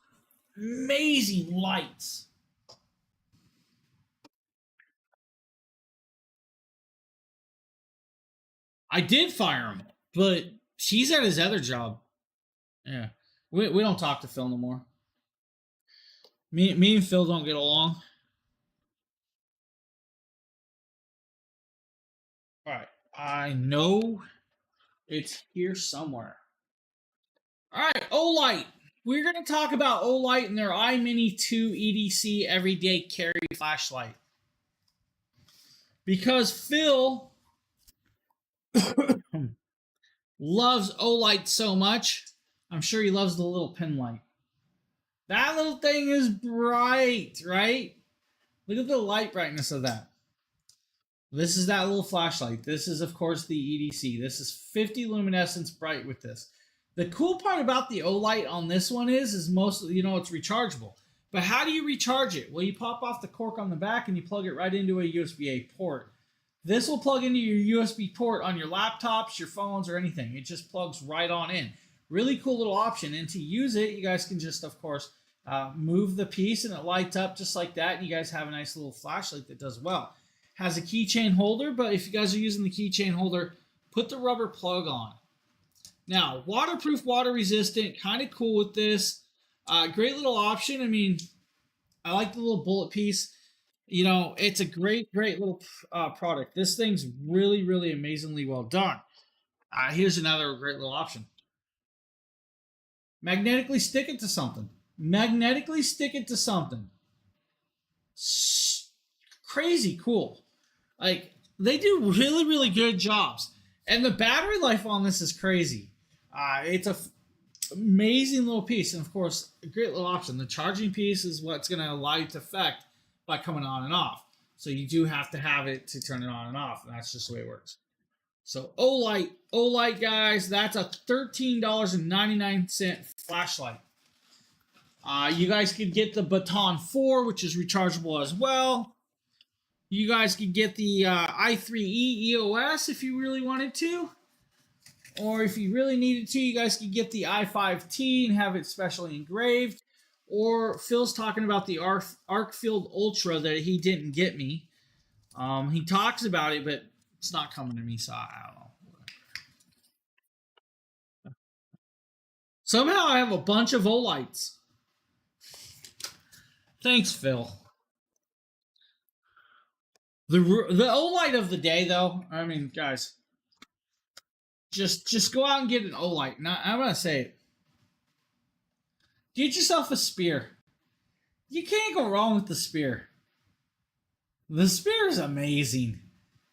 amazing lights. I did fire him, but he's at his other job. Yeah. We don't talk to Phil no more. Me and Phil don't get along. All right. I know it's here somewhere. All right, Olight. We're going to talk about Olight and their iMini 2 EDC everyday carry flashlight. Because Phil loves Olight so much, I'm sure he loves the little pin light. That little thing is bright, right? Look at the light brightness of that. This is that little flashlight. This is, of course, the EDC. This is 50 luminescence bright with this. The cool part about the Olight on this one is mostly, it's rechargeable. But how do you recharge it? Well, you pop off the cork on the back and you plug it right into a USB-A port. This will plug into your USB port on your laptops, your phones, or anything. It just plugs right on in. Really cool little option. And to use it, you guys can just, of course, move the piece and it lights up just like that. And you guys have a nice little flashlight that does well. Has a keychain holder, but if you guys are using the keychain holder, put the rubber plug on. Now, waterproof, water resistant, kind of cool with this. Great little option. I mean, I like the little bullet piece. It's a great little product. This thing's really, really amazingly well done. Here's another great little option. Magnetically stick it to something. Magnetically stick it to something. Crazy cool. Like, they do really, really good jobs. And the battery life on this is crazy. It's a amazing little piece. And, of course, a great little option. The charging piece is what's going to allow you to affect by coming on and off. So you do have to have it to turn it on and off. And that's just the way it works. So Olight, guys, that's a $13.99 flashlight. You guys could get the Baton 4, which is rechargeable as well. You guys could get the i3e EOS if you really wanted to. Or if you really needed to, you guys could get the i5T and have it specially engraved. Or Phil's talking about the Arcfield Ultra that he didn't get me. He talks about it, but it's not coming to me, so I don't know. Somehow I have a bunch of Olights. Thanks, Phil. The Olight of the day, though, I mean, guys, just go out and get an Olight. Now, I'm going to say it. Get yourself a spear. You can't go wrong with the spear. The spear is amazing.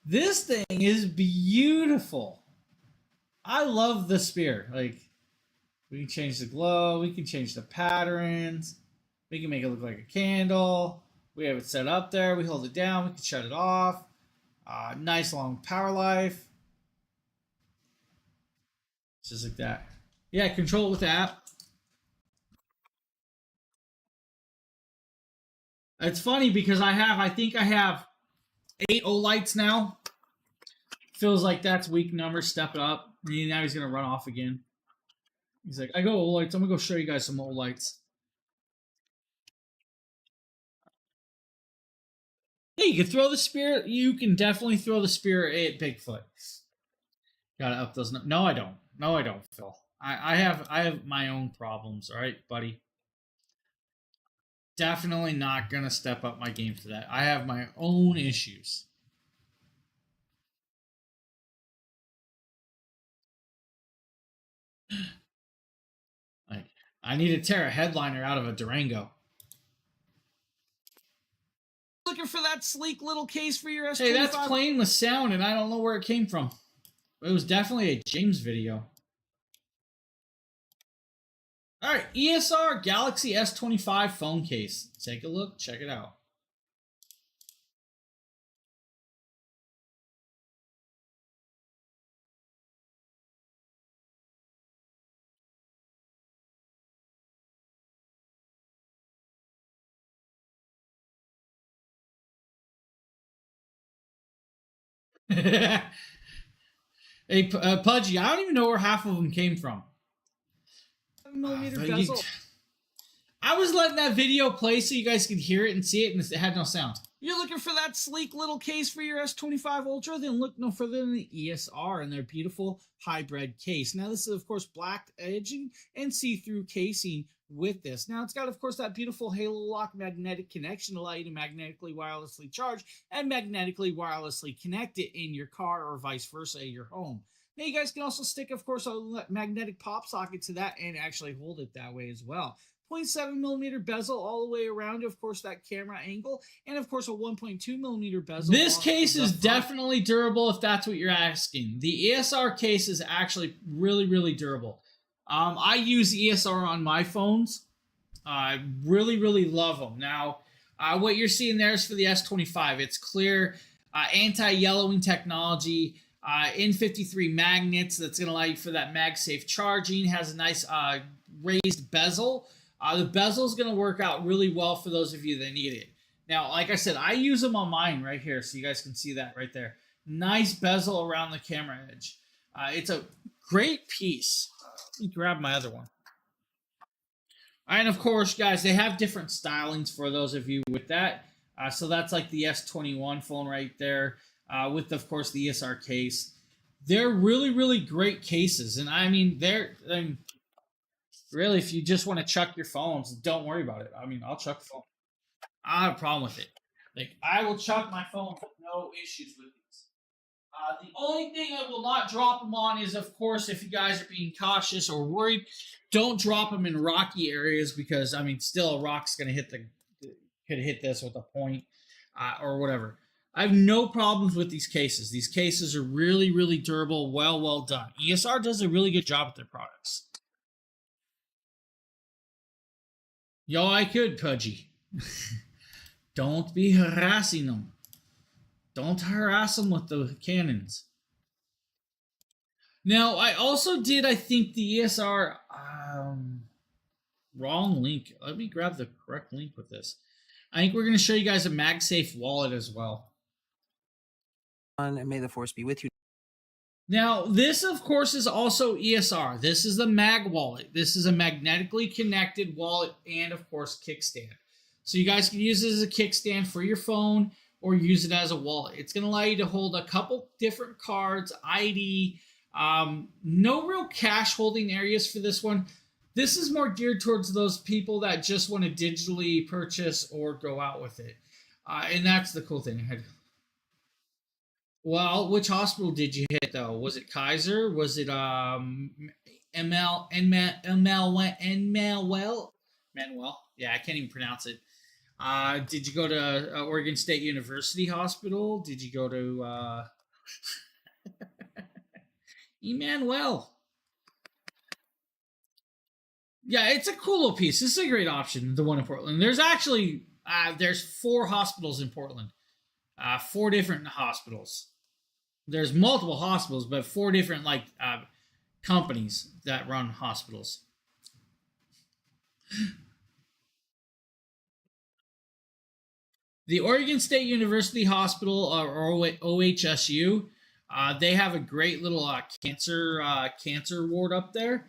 This thing is beautiful. I love the spear. Like, we can change the glow. We can change the patterns. We can make it look like a candle. We have it set up there. We hold it down. We can shut it off. Nice long power life. Just like that. Yeah, control it with the app. It's funny because I think I have 8 Olights now. Feels like that's weak numbers. Step it up. Now he's going to run off again. He's like, I go Olights. I'm going to go show you guys some Olights. Hey, you can throw the spear. You can definitely throw the spear at Bigfoot. Gotta up those. No, I don't. No, I don't, Phil. I have my own problems. All right, buddy. Definitely not gonna step up my game for that. I have my own issues. Like, I need to tear a headliner out of a Durango. Looking for that sleek little case for your S25? Hey, that's playing with sound, and I don't know where it came from. It was definitely a James video. All right, ESR Galaxy S25 phone case. Take a look. Check it out. Hey, Pudgy, I don't even know where half of them came from. 7mm bezel. I was letting that video play so you guys could hear it and see it, and it had no sound. You're looking for that sleek little case for your S25 Ultra? Then look no further than the ESR and their beautiful hybrid case. Now, this is, of course, black edging and see-through casing with this. Now, it's got, of course, that beautiful Halo Lock magnetic connection to allow you to magnetically wirelessly charge and magnetically wirelessly connect it in your car or vice versa at your home. Now, you guys can also stick, of course, a magnetic pop socket to that and actually hold it that way as well. 0.7mm bezel all the way around, of course, that camera angle, and of course a 1.2mm bezel. This case is definitely durable if that's what you're asking. The ESR case is actually really, really durable. I use ESR on my phones. I really, really love them. Now, what you're seeing there is for the S25. It's clear anti-yellowing technology, N53 magnets that's going to allow you for that MagSafe charging, has a nice raised bezel. The bezel is going to work out really well for those of you that need it. Now, like I said, I use them on mine right here, so you guys can see that right there. Nice bezel around the camera edge. It's a great piece. Let me grab my other one. And of course, guys, they have different stylings for those of you with that. So that's like the S21 phone right there with, of course, the ESR case. They're really, really great cases. And I mean, really, if you just want to chuck your phones, don't worry about it. I mean, I'll chuck the phone. I don't have a problem with it. Like, I will chuck my phone with no issues with these. The only thing I will not drop them on is, of course, if you guys are being cautious or worried, don't drop them in rocky areas because, I mean, still a rock's going to hit this with a point or whatever. I have no problems with these cases. These cases are really, really durable, well done. ESR does a really good job with their products. Yo, I could, Pudgy. Don't be harassing them. Don't harass them with the cannons. Now, I also did, I think, the ESR wrong link. Let me grab the correct link with this. I think we're going to show you guys a MagSafe wallet as well. And may the force be with you. Now, this, of course, is also ESR. This is the Mag wallet. This is a magnetically connected wallet and, of course, kickstand. So you guys can use it as a kickstand for your phone or use it as a wallet. It's going to allow you to hold a couple different cards, ID, no real cash holding areas for this one. This is more geared towards those people that just want to digitally purchase or go out with it. And that's the cool thing. Well, which hospital did you hit though? Was it Kaiser? Was it Manuel? Yeah, I can't even pronounce it. Did you go to Oregon State University Hospital? Did you go to Emmanuel? Yeah, it's a cool little piece. This is a great option, the one in Portland. There's actually there's 4 hospitals in Portland. 4 different hospitals. There's multiple hospitals, but 4 different companies that run hospitals. The Oregon State University Hospital, or OHSU, they have a great little cancer ward up there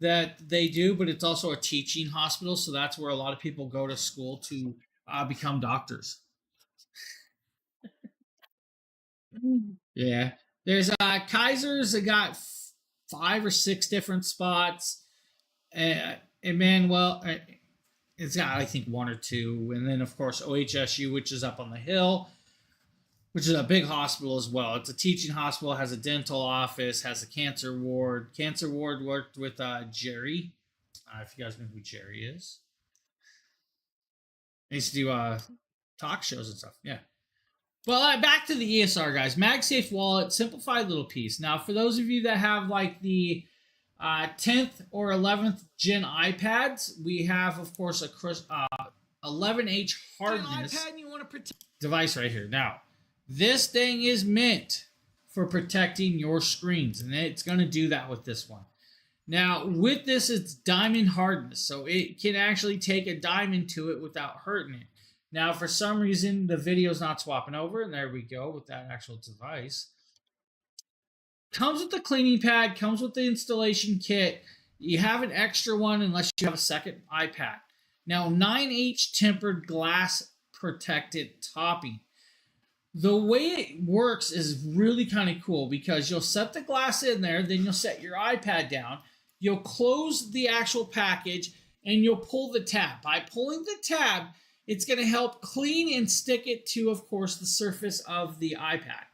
that they do, but it's also a teaching hospital, so that's where a lot of people go to school to become doctors. Yeah. There's Kaiser's that got 5 or 6 different spots. Emmanuel, it's got, I think, 1 or 2. And then, of course, OHSU, which is up on the hill, which is a big hospital as well. It's a teaching hospital, has a dental office, has a cancer ward. Cancer ward worked with Jerry. If you guys know who Jerry is. He used to do talk shows and stuff. Yeah. Well, back to the ESR, guys. MagSafe wallet, simplified little piece. Now, for those of you that have like the 10th or 11th gen iPads, we have, of course, a 11H hardness device right here. Now, this thing is meant for protecting your screens, and it's going to do that with this one. Now, with this, it's diamond hardness, so it can actually take a diamond to it without hurting it. Now, for some reason, the video's not swapping over, and there we go with that actual device. Comes with the cleaning pad, comes with the installation kit. You have an extra one unless you have a second iPad. Now, 9H tempered glass protected topping. The way it works is really kind of cool because you'll set the glass in there, then you'll set your iPad down, you'll close the actual package, and you'll pull the tab. By pulling the tab, it's going to help clean and stick it to, of course, the surface of the iPad.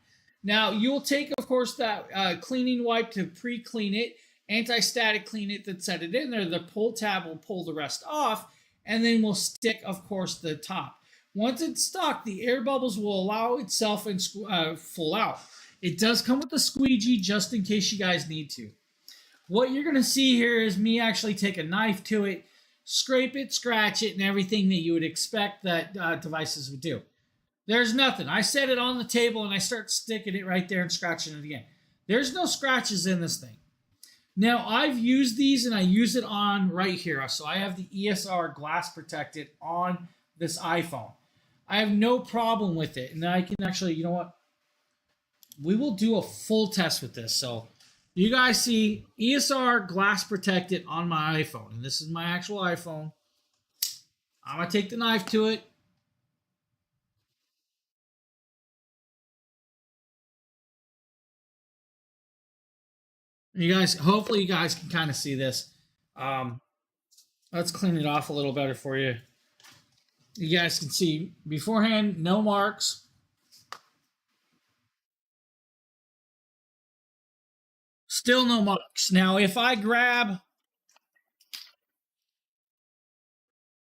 Now, you'll take, of course, that cleaning wipe to pre-clean it, anti-static clean it, then set it in there. The pull tab will pull the rest off, and then we'll stick, of course, the top. Once it's stuck, the air bubbles will allow itself and full out. It does come with a squeegee just in case you guys need to. What you're going to see here is me actually take a knife to it, scrape it, scratch it, and everything that you would expect that devices would do. There's nothing. I set it on the table and I start sticking it right there and scratching it again. There's no scratches in this thing. Now, I've used these and I use it on right here. So I have the ESR glass protected on this iPhone. I have no problem with it. And I can actually, you know what? We will do a full test with this. So you guys see ESR glass protected on my iPhone. And this is my actual iPhone. I'm going to take the knife to it. You guys, hopefully you guys can kind of see this. Let's clean it off a little better for you. You guys can see beforehand, no marks. Still no marks. Now, if I grab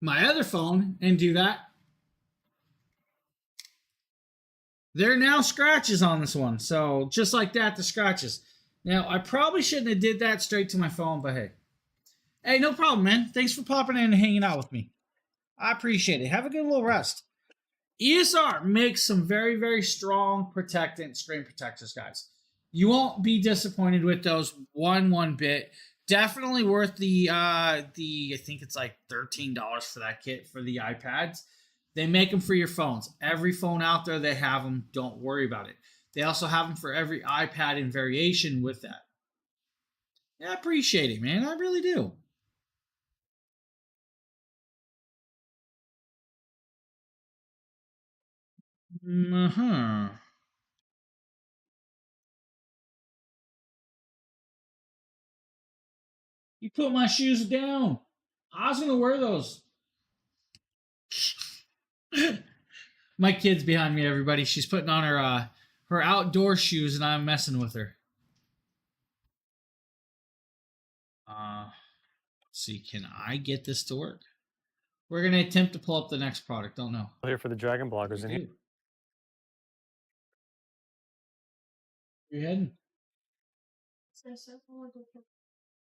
my other phone and do that, there are now scratches on this one. So just like that, the scratches. Now, I probably shouldn't have did that straight to my phone, but hey. Hey, no problem, man. Thanks for popping in and hanging out with me. I appreciate it. Have a good little rest. ESR makes some very, very strong protectant screen protectors, guys. You won't be disappointed with those one bit. Definitely worth the I think it's like $13 for that kit for the iPads. They make them for your phones. Every phone out there, they have them. Don't worry about it. They also have them for every iPad in variation with that. Yeah, I appreciate it, man. I really do. Uh-huh. You put my shoes down. I was going to wear those. My kid's behind me, everybody. She's putting on her outdoor shoes, and I'm messing with her. See, can I get this to work? We're going to attempt to pull up the next product. Don't know. Here for the Dragon bloggers in here. Where you heading?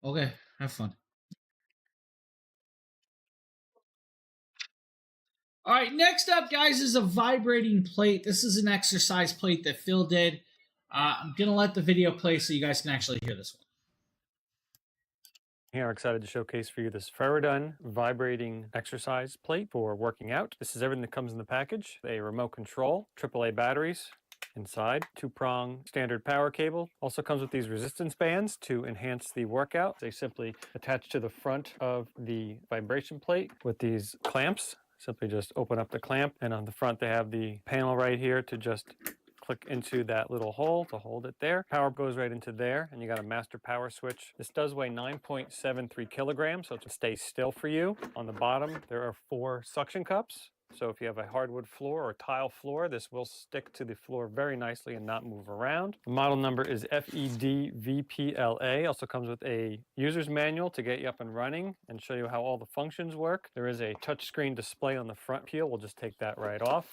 Okay, have fun. All right, next up, guys, is a vibrating plate. This is an exercise plate that Phil did. I'm going to let the video play so you guys can actually hear this one. Here, I'm excited to showcase for you this Ferrodone vibrating exercise plate for working out. This is everything that comes in the package. A remote control, AAA batteries inside, 2-prong standard power cable. Also comes with these resistance bands to enhance the workout. They simply attach to the front of the vibration plate with these clamps. Simply just open up the clamp, and on the front they have the panel right here to just click into that little hole to hold it there. Power goes right into there, and you got a master power switch. This does weigh 9.73 kilograms, so it stays still for you. On the bottom, there are 4 suction cups. So if you have a hardwood floor or tile floor, this will stick to the floor very nicely and not move around. The model number is FEDVPLA. Also comes with a user's manual to get you up and running and show you how all the functions work. There is a touchscreen display on the front peel. We'll just take that right off.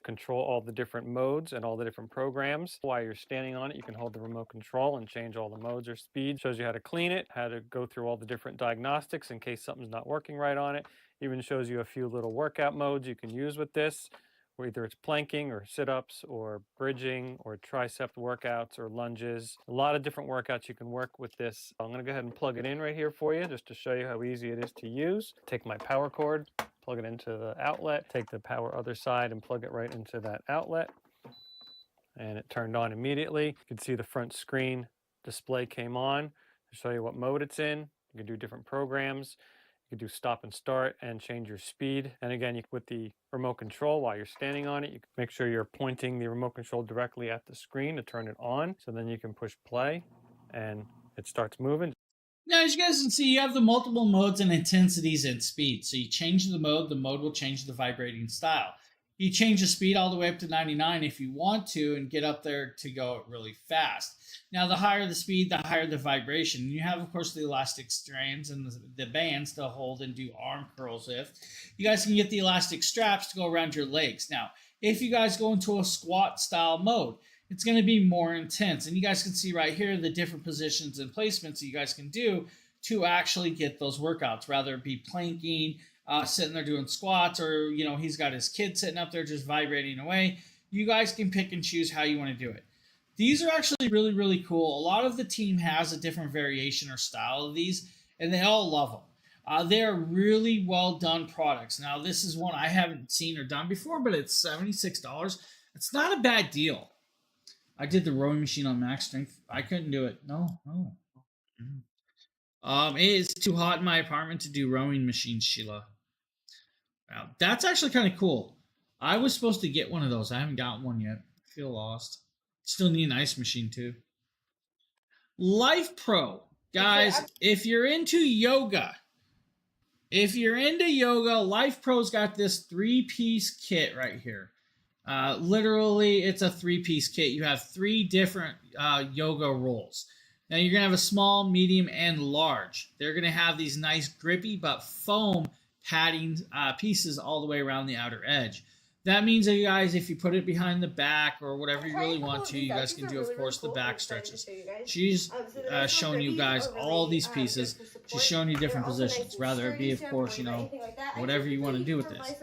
Control all the different modes and all the different programs. While you're standing on it, you can hold the remote control and change all the modes or speed. Shows you how to clean it, how to go through all the different diagnostics in case something's not working right on it. Even shows you a few little workout modes you can use with this, whether it's planking or sit-ups or bridging or tricep workouts or lunges. A lot of different workouts you can work with this. I'm going to go ahead and plug it in right here for you just to show you how easy it is to use. Take my power cord, plug it into the outlet, take the power other side and plug it right into that outlet. And it turned on immediately. You can see the front screen display came on to show you what mode it's in. You can do different programs. You can do stop and start and change your speed. And again, with the remote control, while you're standing on it, you can make sure you're pointing the remote control directly at the screen to turn it on. So then you can push play and it starts moving. Now, as you guys can see, you have the multiple modes and intensities and speed. So you change the mode will change the vibrating style. You change the speed all the way up to 99 if you want to and get up there to go really fast. Now, the higher the speed, the higher the vibration. You have, of course, the elastic strands and the bands to hold and do arm curls with. You guys can get the elastic straps to go around your legs. Now, if you guys go into a squat style mode, it's going to be more intense. And you guys can see right here the different positions and placements that you guys can do to actually get those workouts, rather it be planking, sitting there doing squats, or he's got his kid sitting up there just vibrating away. You guys can pick and choose how you want to do it. These are actually really, really cool. A lot of the team has a different variation or style of these, and they all love them. They are really well done products. Now, this is one I haven't seen or done before, but it's $76. It's not a bad deal. I did the rowing machine on max strength. I couldn't do it. No. It is too hot in my apartment to do rowing machines, Sheila. Wow, that's actually kind of cool. I was supposed to get one of those. I haven't got one yet. I feel lost. Still need an ice machine too. Life Pro. Guys, if you're into yoga, Life Pro's got this 3-piece kit right here. Literally, it's a 3-piece kit. You have 3 different yoga rolls. Now, you're going to have a small, medium, and large. They're going to have these nice grippy but foam padding pieces all the way around the outer edge. That means that you guys, if you put it behind the back or whatever you really want to, you guys can do, of course, the back stretches. She's showing you guys all these pieces. She's showing you different positions, rather it be, of course, whatever you want to do with this.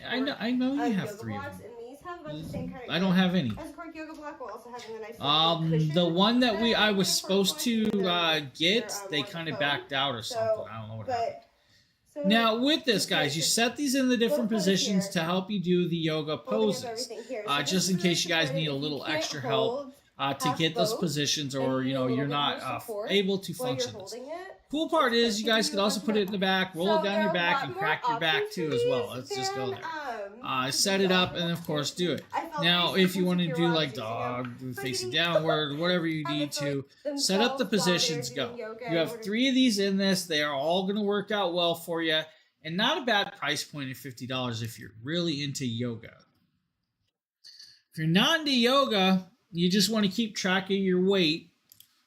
I know you have 3 of them. I don't have any. The one that I was supposed to get, they kind of backed out or something. I don't know what happened. Now, with this, guys, you set these in the different positions to help you do the yoga poses. Just in case you guys need a little extra help to get those positions, or, you're not able to function this. Cool part is you guys can also put it in the back, roll it down your back, and crack your back too as well. Let's just go there. Set it up and, of course, do it. Now, if you want to do like dog, facing downward, whatever you need to, set up the positions, go. You have 3 of these in this. They are all going to work out well for you, and not a bad price point of $50 if you're really into yoga. If you're not into yoga, you just want to keep track of your weight.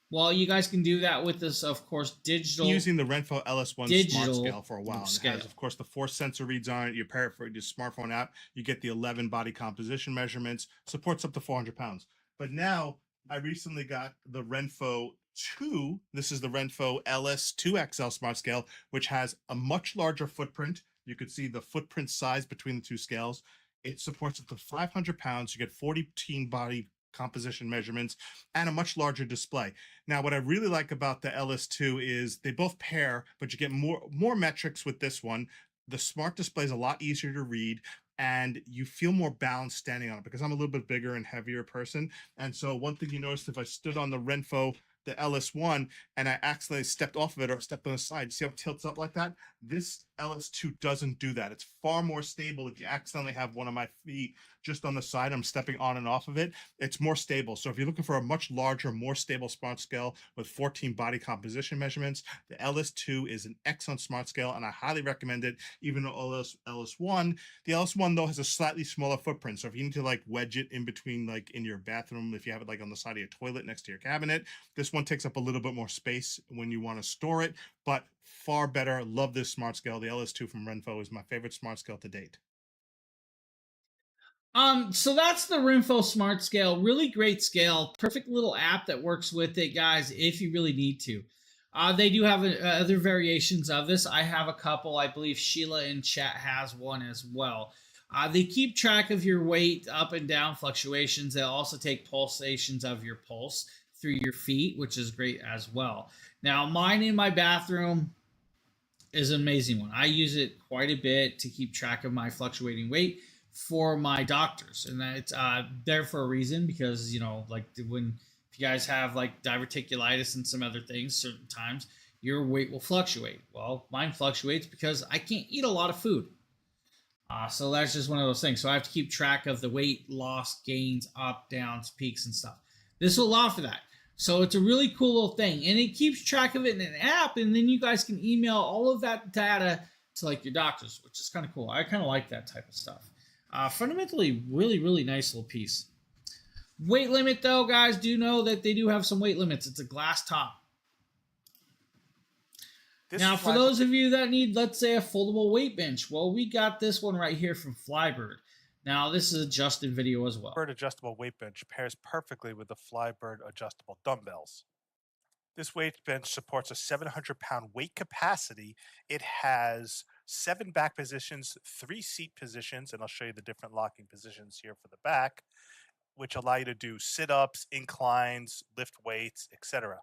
Well, you guys can do that with this, of course, digital. Using the Renpho LS1 Smart Scale for a while. And it has, of course, the 4 sensor reads on it. You pair it for your smartphone app. You get the 11 body composition measurements. Supports up to 400 pounds. But now, I recently got the Renpho 2. This is the Renpho LS2XL Smart Scale, which has a much larger footprint. You could see the footprint size between the 2 scales. It supports up to 500 pounds. You get 14 body composition measurements and a much larger display. Now, what I really like about the LS2 is they both pair, but you get more metrics with this one. The smart display is a lot easier to read, and you feel more balanced standing on it because I'm a little bit bigger and heavier person. And so one thing you notice, if I stood on the Renpho, the LS1, and I accidentally stepped off of it or stepped on the side, see how it tilts up like that? This LS2 doesn't do that. It's far more stable. If you accidentally have one of my feet just on the side, I'm stepping on and off of it, it's more stable. So if you're looking for a much larger, more stable smart scale with 14 body composition measurements, the LS2 is an excellent smart scale, and I highly recommend it, even though LS1. The LS1, though, has a slightly smaller footprint. So if you need to like wedge it in between, like in your bathroom, if you have it like on the side of your toilet next to your cabinet, this one takes up a little bit more space when you want to store it, but far better. Love this smart scale. The LS2 from Renpho is my favorite smart scale to date. So that's the Renpho Smart Scale. Really great scale. Perfect little app that works with it, guys, if you really need to. They do have other variations of this. I have a couple. I believe Sheila in chat has one as well. They keep track of your weight, up and down fluctuations. They'll also take pulsations of your pulse through your feet, which is great as well. Now, mine in my bathroom is an amazing one. I use it quite a bit to keep track of my fluctuating weight for my doctors, and it's there for a reason, because, you know, like when if you guys have like diverticulitis and some other things, certain times your weight will fluctuate. Well, mine fluctuates because I can't eat a lot of food. So that's just one of those things. So I have to keep track of the weight loss, gains, up, downs, peaks, and stuff. This will allow for that. So it's a really cool little thing, and it keeps track of it in an app, and then you guys can email all of that data to like your doctors, which is kind of cool. I kind of like that type of stuff. Fundamentally, really, really nice little piece. Weight limit, though, guys, do know that they do have some weight limits. It's a glass top. Now, for those of you that need, let's say, a foldable weight bench, well, we got this one right here from Flybird. Now, this is adjusted video as well. Flybird adjustable weight bench pairs perfectly with the Flybird adjustable dumbbells. This weight bench supports a 700-pound weight capacity. It has 7 back positions, 3 seat positions, and I'll show you the different locking positions here for the back, which allow you to do sit-ups, inclines, lift weights, etc.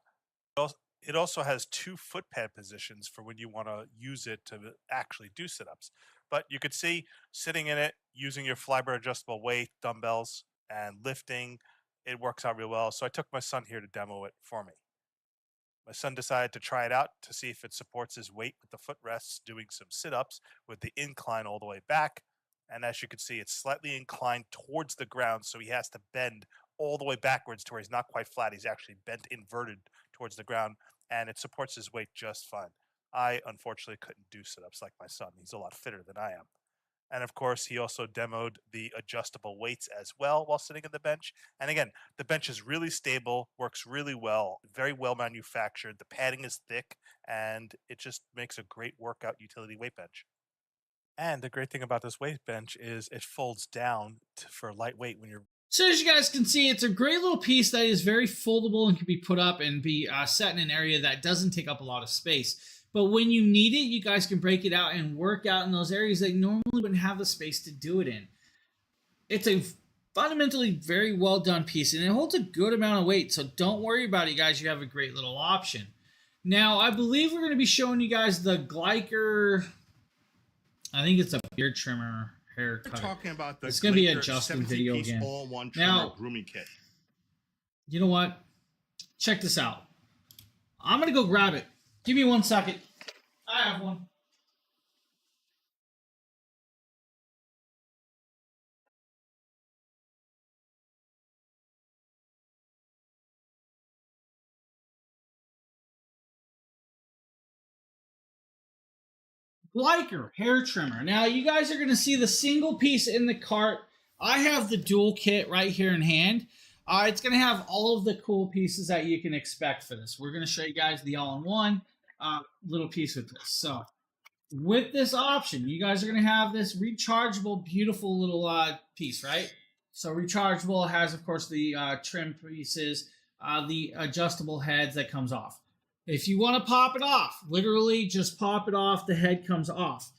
It also has 2 foot pad positions for when you want to use it to actually do sit-ups. But you could see sitting in it, using your Flybird adjustable weight, dumbbells, and lifting, it works out real well. So I took my son here to demo it for me. My son decided to try it out to see if it supports his weight with the footrests, doing some sit-ups with the incline all the way back. And as you can see, it's slightly inclined towards the ground, so he has to bend all the way backwards to where he's not quite flat. He's actually bent inverted towards the ground, and it supports his weight just fine. I, unfortunately, couldn't do sit-ups like my son. He's a lot fitter than I am. And of course, he also demoed the adjustable weights as well while sitting on the bench. And again, the bench is really stable, works really well, very well manufactured. The padding is thick, and it just makes a great workout utility weight bench. And the great thing about this weight bench is it folds down for lightweight when you're... So as you guys can see, it's a great little piece that is very foldable and can be put up and be set in an area that doesn't take up a lot of space. But when you need it, you guys can break it out and work out in those areas that you normally wouldn't have the space to do it in. It's a fundamentally very well done piece, and it holds a good amount of weight, so don't worry about it, guys. You have a great little option. Now, I believe we're going to be showing you guys the Gleicher, I think it's a beard trimmer hair We're cutter. talking about the It's going to be a Gleicher Justin video 17-piece again. all-in-one trimmer Now, grooming kit. you know what? Check this out. I'm going to go grab it. Give me 1 second. I have one. Gleicher hair trimmer. Now, you guys are going to see the single piece in the cart. I have the dual kit right here in hand. It's going to have all of the cool pieces that you can expect for this. We're going to show you guys the all-in-one little piece of this. So, with this option, you guys are going to have this rechargeable, beautiful little piece, right? So, rechargeable has, of course, the trim pieces, the adjustable heads that comes off. If you want to pop it off, literally just pop it off, the head comes off.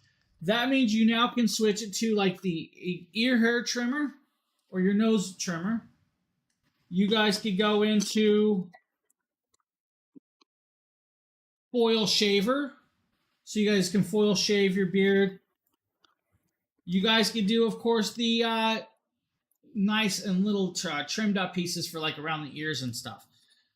That means you now can switch it to like the ear hair trimmer or your nose trimmer. You guys could go into foil shaver, so you guys can foil shave your beard. You guys could do, of course, the nice and little trimmed up pieces for like around the ears and stuff.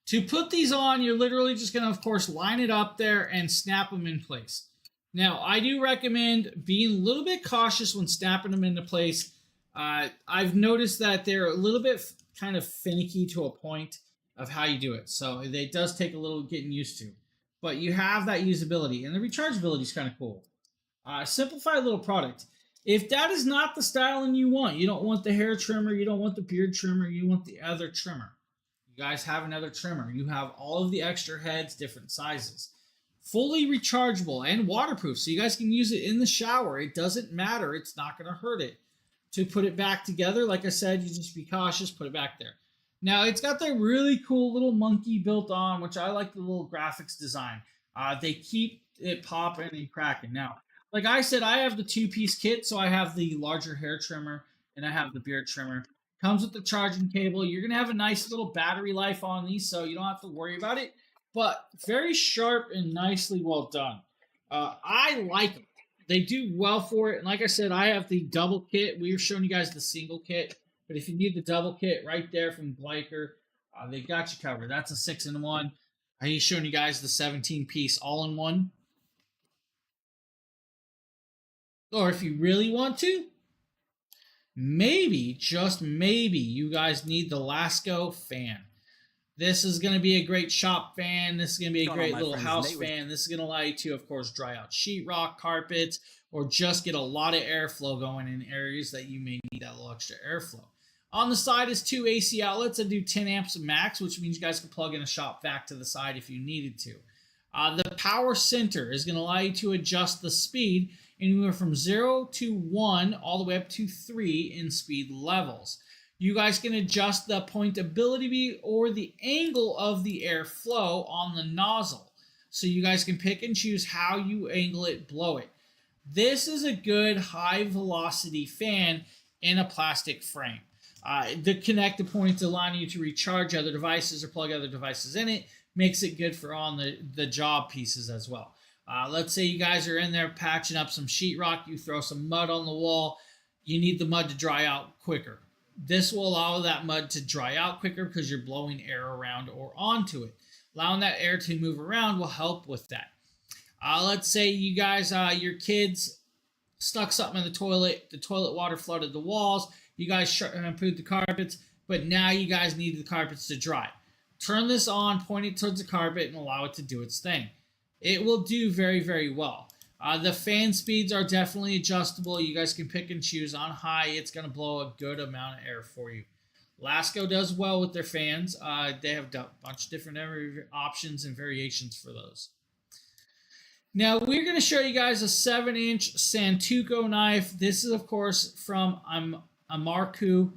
To put these on, you're literally just going to, of course, line it up there and snap them in place. Now, I do recommend being a little bit cautious when snapping them into place. I've noticed that they're a little bit kind of finicky to a point of how you do it. So it does take a little getting used to. But you have that usability, and the rechargeability is kind of cool. Simplified little product. If that is not the styling you want, you don't want the hair trimmer, you don't want the beard trimmer, you want the other trimmer. You guys have another trimmer. You have all of the extra heads, different sizes. Fully rechargeable and waterproof, so you guys can use it in the shower. It doesn't matter. It's not going to hurt it. To put it back together, like I said, you just be cautious, put it back there. Now, it's got that really cool little monkey built on, which I like the little graphics design. They keep it popping and cracking. Now, like I said, I have the two-piece kit, so I have the larger hair trimmer and I have the beard trimmer. Comes with the charging cable. You're going to have a nice little battery life on these, so you don't have to worry about it. But very sharp and nicely well done. I like them. They do well for it. And like I said, I have the double kit. We were showing you guys the single kit. But if you need the double kit right there from Bleicher, they got you covered. That's a 6-in-1. He's showing you guys the 17-piece all-in-one. Or if you really want to, maybe, just maybe, you guys need the Lasco fan. This is going to be a great shop fan. This is going to be a great little house fan. This is going to allow you to, of course, dry out sheetrock, carpets, or just get a lot of airflow going in areas that you may need that little extra airflow. On the side is 2 AC outlets that do 10 amps max, which means you guys can plug in a shop vac to the side if you needed to. The power center is going to allow you to adjust the speed anywhere from 0 to 1 all the way up to 3 in speed levels. You guys can adjust the pointability or the angle of the airflow on the nozzle. So you guys can pick and choose how you angle it, blow it. This is a good high velocity fan in a plastic frame. The connected points allowing you to recharge other devices or plug other devices in it makes it good for on the job pieces as well. Let's say you guys are in there patching up some sheetrock, you throw some mud on the wall, you need the mud to dry out quicker. This will allow that mud to dry out quicker because you're blowing air around or onto it. Allowing that air to move around will help with that. Let's say you guys, your kids stuck something in the toilet water flooded the walls, you guys improved the carpets, but now you guys need the carpets to dry. Turn this on, point it towards the carpet, and allow it to do its thing. It will do very, very well. The fan speeds are definitely adjustable. You guys can pick and choose. On high, it's going to blow a good amount of air for you. Lasco does well with their fans. They have a bunch of different options and variations for those. Now, we're going to show you guys a 7-inch Santoku knife. This is, of course, from Amarku.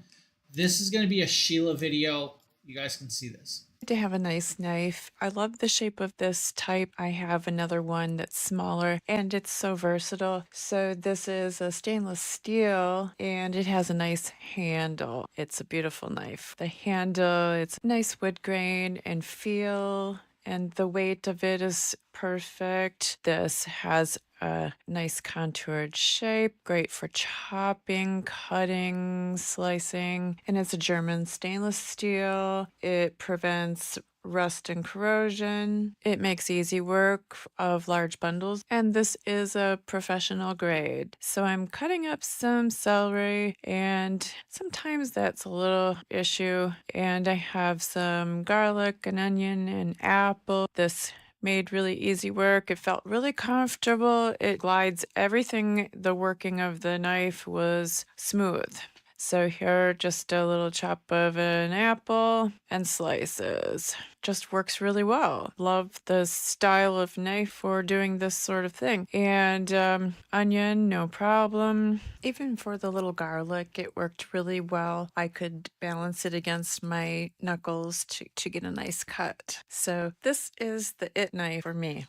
This is going to be a Sheila video. You guys can see this. To have a nice knife. I love the shape of this type. I have another one that's smaller and it's so versatile. So this is a stainless steel and it has a nice handle. It's a beautiful knife. The handle, it's nice wood grain and feel, and the weight of it is perfect. This has a nice contoured shape, great for chopping, cutting, slicing, and it's a German stainless steel. It prevents rust and corrosion. It makes easy work of large bundles, and this is a professional grade. So I'm cutting up some celery, and sometimes that's a little issue, and I have some garlic, an onion, and apple. This made really easy work. It felt really comfortable. It glides everything. The working of the knife was smooth. So here, just a little chop of an apple and slices. Just works really well. Love the style of knife for doing this sort of thing. And onion, no problem. Even for the little garlic, it worked really well. I could balance it against my knuckles to get a nice cut. So this is the it knife for me.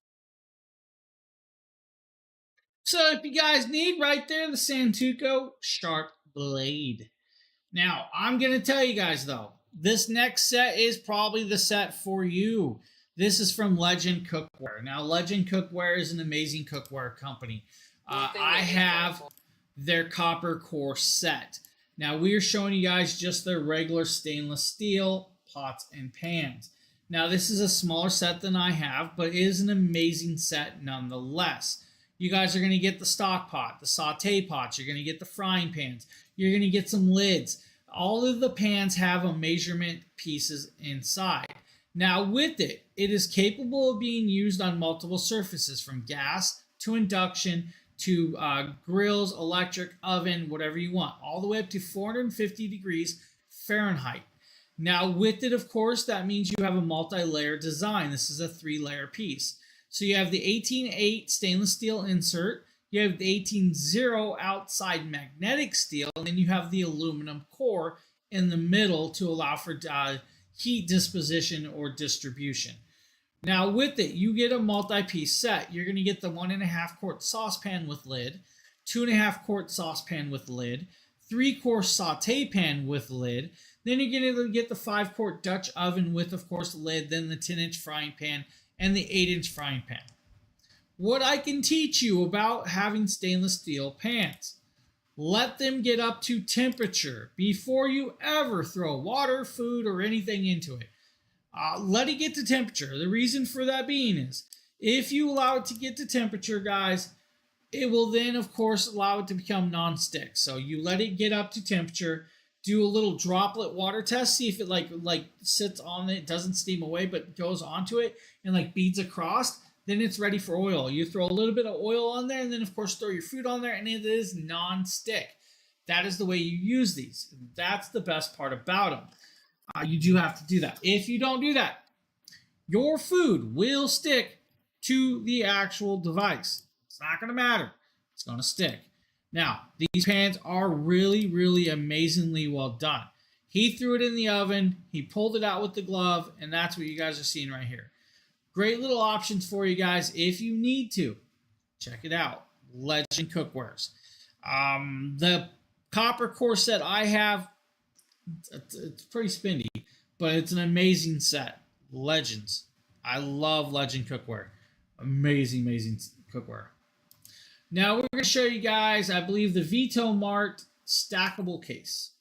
So if you guys need right there, the Santoku Sharp Blade. Now, I'm going to tell you guys, though, this next set is probably the set for you. This is from Legend Cookware. Now, Legend Cookware is an amazing cookware company. I have their copper core set. Now, we're showing you guys just their regular stainless steel pots and pans. Now, this is a smaller set than I have, but it is an amazing set nonetheless. You guys are going to get the stock pot, the saute pots. You're going to get the frying pans. You're going to get some lids. All of the pans have a measurement pieces inside. Now with it, it is capable of being used on multiple surfaces, from gas to induction to grills, electric, oven, whatever you want, all the way up to 450 degrees Fahrenheit. Now with it, of course, that means you have a multi-layer design. This is a 3-layer piece. So you have the 18-8 stainless steel insert, you have the 18-0 outside magnetic steel, and then you have the aluminum core in the middle to allow for heat disposition or distribution. Now with it, you get a multi-piece set. You're going to get the 1.5 quart saucepan with lid, 2.5 quart saucepan with lid, 3-quart saute pan with lid. Then you're going to get the 5-quart Dutch oven with, of course, lid, then the 10-inch frying pan and the 8-inch frying pan. What I can teach you about having stainless steel pans: let them get up to temperature before you ever throw water, food, or anything into it. Let it get to temperature. The reason for that being is, if you allow it to get to temperature, guys, it will then, of course, allow it to become non-stick. So you let it get up to temperature, do a little droplet water test, see if it like sits on it, doesn't steam away, but goes onto it and like beads across. Then it's ready for oil. You throw a little bit of oil on there, and then of course throw your food on there, and it is non-stick. That is the way you use these. That's the best part about them. You do have to do that. If you don't do that, your food will stick to the actual device. It's not going to matter. It's going to stick. Now, these pans are really, really amazingly well done. He threw it in the oven, he pulled it out with the glove, and that's what you guys are seeing right here. Great little options for you guys if you need to. Check it out. Legend Cookwares. The copper core set I have, it's pretty spendy, but it's an amazing set. Legends. I love Legend Cookware. Amazing, amazing cookware. Now we're going to show you guys, I believe, the Filmora stackable case.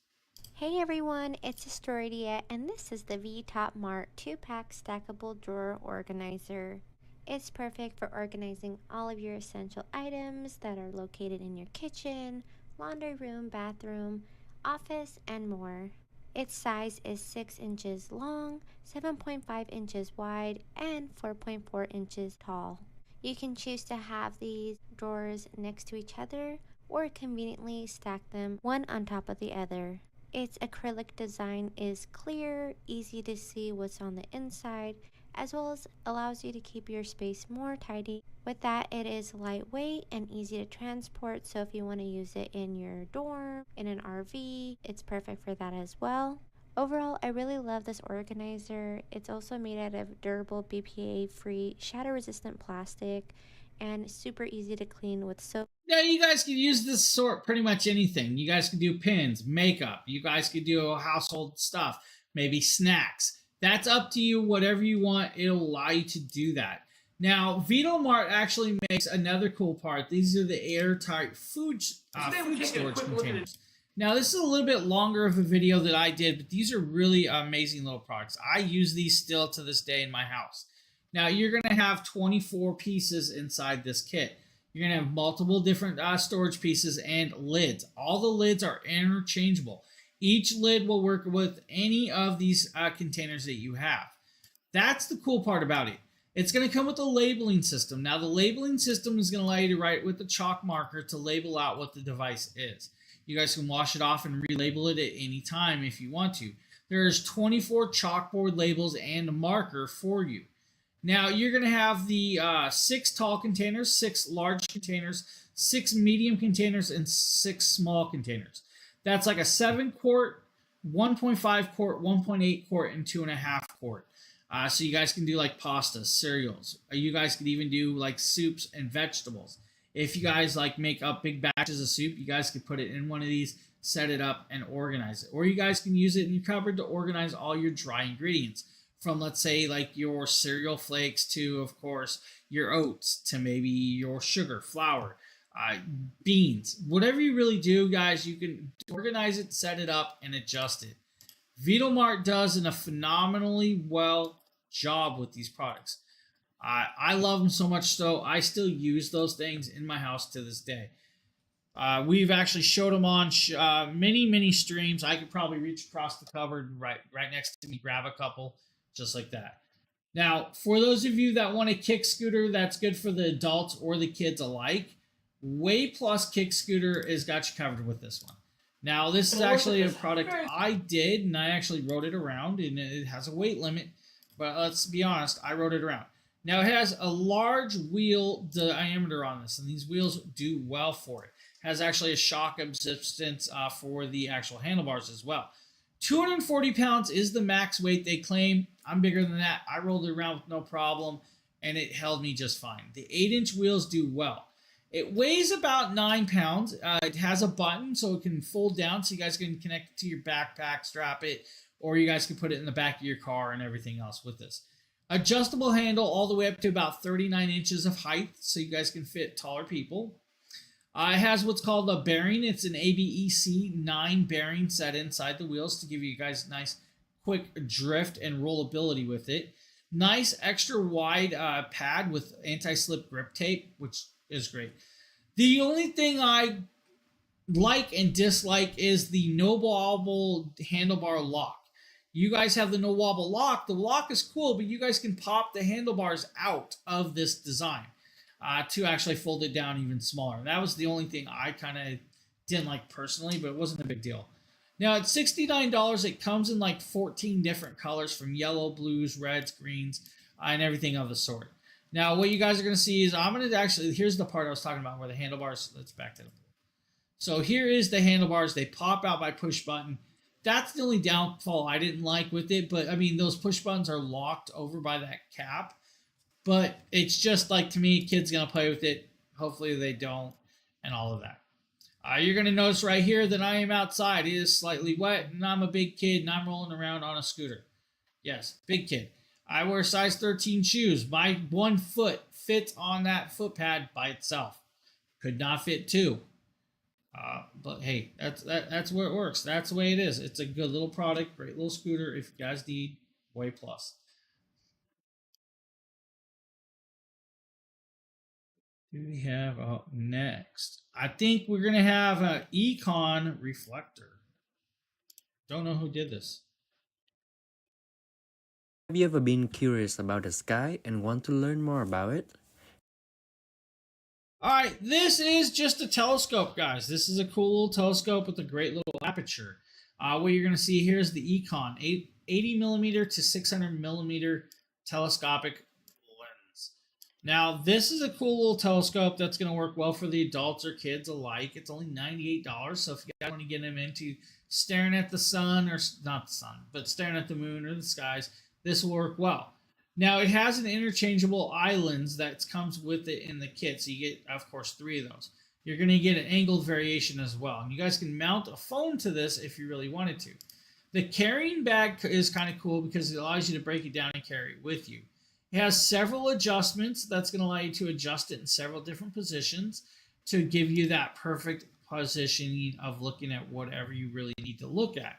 Hey everyone, it's Astoria, and this is the Filmora 2-pack stackable drawer organizer. It's perfect for organizing all of your essential items that are located in your kitchen, laundry room, bathroom, office, and more. Its size is 6 inches long, 7.5 inches wide, and 4.4 inches tall. You can choose to have these drawers next to each other or conveniently stack them one on top of the other. Its acrylic design is clear, easy to see what's on the inside, as well as allows you to keep your space more tidy. With that, it is lightweight and easy to transport, so if you want to use it in your dorm, in an RV, it's perfect for that as well. Overall, I really love this organizer. It's also made out of durable BPA-free, shatter-resistant plastic, and super easy to clean with soap. Now, you guys can use this sort pretty much anything. You guys can do pins, makeup. You guys could do household stuff, maybe snacks. That's up to you, whatever you want. It'll allow you to do that. Now, Filmora actually makes another cool part. These are the airtight food storage containers. Now, this is a little bit longer of a video that I did, but these are really amazing little products. I use these still to this day in my house. Now, you're going to have 24 pieces inside this kit. You're going to have multiple different storage pieces and lids. All the lids are interchangeable. Each lid will work with any of these containers that you have. That's the cool part about it. It's going to come with a labeling system. Now, the labeling system is going to allow you to write with the chalk marker to label out what the device is. You guys can wash it off and relabel it at any time if you want to. There's 24 chalkboard labels and a marker for you. Now, you're going to have the 6 tall containers, 6 large containers, 6 medium containers, and 6 small containers. That's like a 7-quart, 1.5 quart, 1.8 quart, and 2.5 quart. So you guys can do like pasta, cereals. You guys could even do like soups and vegetables. If you guys like make up big batches of soup, you guys could put it in one of these, set it up, and organize it. Or you guys can use it in your cupboard to organize all your dry ingredients. From, let's say, like your cereal flakes to, of course, your oats, to maybe your sugar, flour, beans. Whatever you really do, guys, you can organize it, set it up, and adjust it. Filmora does a phenomenally well job with these products. I love them so much so I still use those things in my house to this day. We've actually showed them on many streams. I could probably reach across the cupboard right next to me, grab a couple, just like that. Now, for those of you that want a kick scooter that's good for the adults or the kids alike, Way Plus Kick Scooter has got you covered with this one. Now, this is actually a product I did, and I actually rode it around, and it has a weight limit. But let's be honest, I rode it around. Now, it has a large wheel diameter on this, and these wheels do well for it. It has actually a shock resistance for the actual handlebars as well. 240 pounds is the max weight they claim. I'm bigger than that. I rolled it around with no problem, and it held me just fine. The 8-inch wheels do well. It weighs about 9 pounds. It has a button so it can fold down so you guys can connect it to your backpack, strap it, or you guys can put it in the back of your car and everything else with this. Adjustable handle all the way up to about 39 inches of height so you guys can fit taller people. It has what's called a bearing. It's an ABEC 9 bearing set inside the wheels to give you guys nice quick drift and rollability with it. Nice extra wide pad with anti-slip grip tape, which is great. The only thing I like and dislike is the no wobble handlebar lock. You guys have the no wobble lock. The lock is cool, but you guys can pop the handlebars out of this design to actually fold it down even smaller. That was the only thing I kind of didn't like personally, but it wasn't a big deal. Now at $69, it comes in like 14 different colors from yellow, blues, reds, greens, and everything of the sort. Now what you guys are going to see is I'm going to actually, here's the part I was talking about where the handlebars, let's back that up. So here is the handlebars. They pop out by push button. That's the only downfall I didn't like with it, but I mean, those push buttons are locked over by that cap. But it's just like, to me, kids going to play with it. Hopefully they don't, and all of that. You're going to notice right here that I am outside. It is slightly wet, and I'm a big kid, and I'm rolling around on a scooter. Yes, big kid. I wear size 13 shoes. My 1 foot fits on that foot pad by itself. Could not fit 2. But hey, that's where it works. That's the way it is. It's a good little product, great little scooter. If you guys need Way Plus. Who do we have up next? I think we're gonna have an Econ reflector. Don't know who did this. Have you ever been curious about the sky and want to learn more about it? All right, this is just a telescope, guys. This is a cool little telescope with a great little aperture. What you're going to see here is the Econ 80 millimeter to 600 millimeter telescopic lens. Now, this is a cool little telescope that's going to work well for the adults or kids alike. It's only $98, so if you guys want to get them into staring at the sun, or not the sun, but staring at the moon or the skies, this will work well. Now, it has an interchangeable eye lens that comes with it in the kit. So you get, of course, 3 of those. You're going to get an angled variation as well. And you guys can mount a phone to this if you really wanted to. The carrying bag is kind of cool because it allows you to break it down and carry it with you. It has several adjustments that's going to allow you to adjust it in several different positions to give you that perfect positioning of looking at whatever you really need to look at.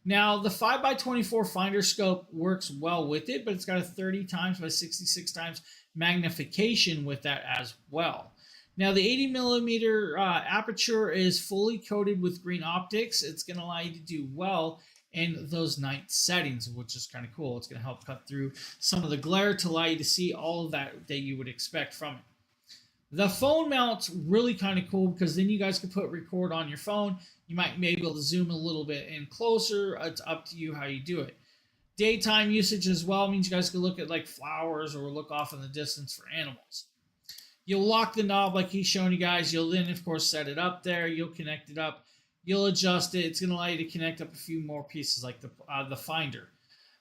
Now, the 5x24 finder scope works well with it, but it's got a 30 times by 66 times magnification with that as well. Now, the 80 millimeter aperture is fully coated with green optics. It's going to allow you to do well in those night settings, which is kind of cool. It's going to help cut through some of the glare to allow you to see all of that you would expect from it. The phone mount's really kind of cool because then you guys can put record on your phone. You might be able to zoom a little bit in closer. It's up to you how you do it. Daytime usage as well means you guys can look at like flowers or look off in the distance for animals. You'll lock the knob like he's showing you guys. You'll then, of course, set it up there. You'll connect it up. You'll adjust it. It's going to allow you to connect up a few more pieces like the finder.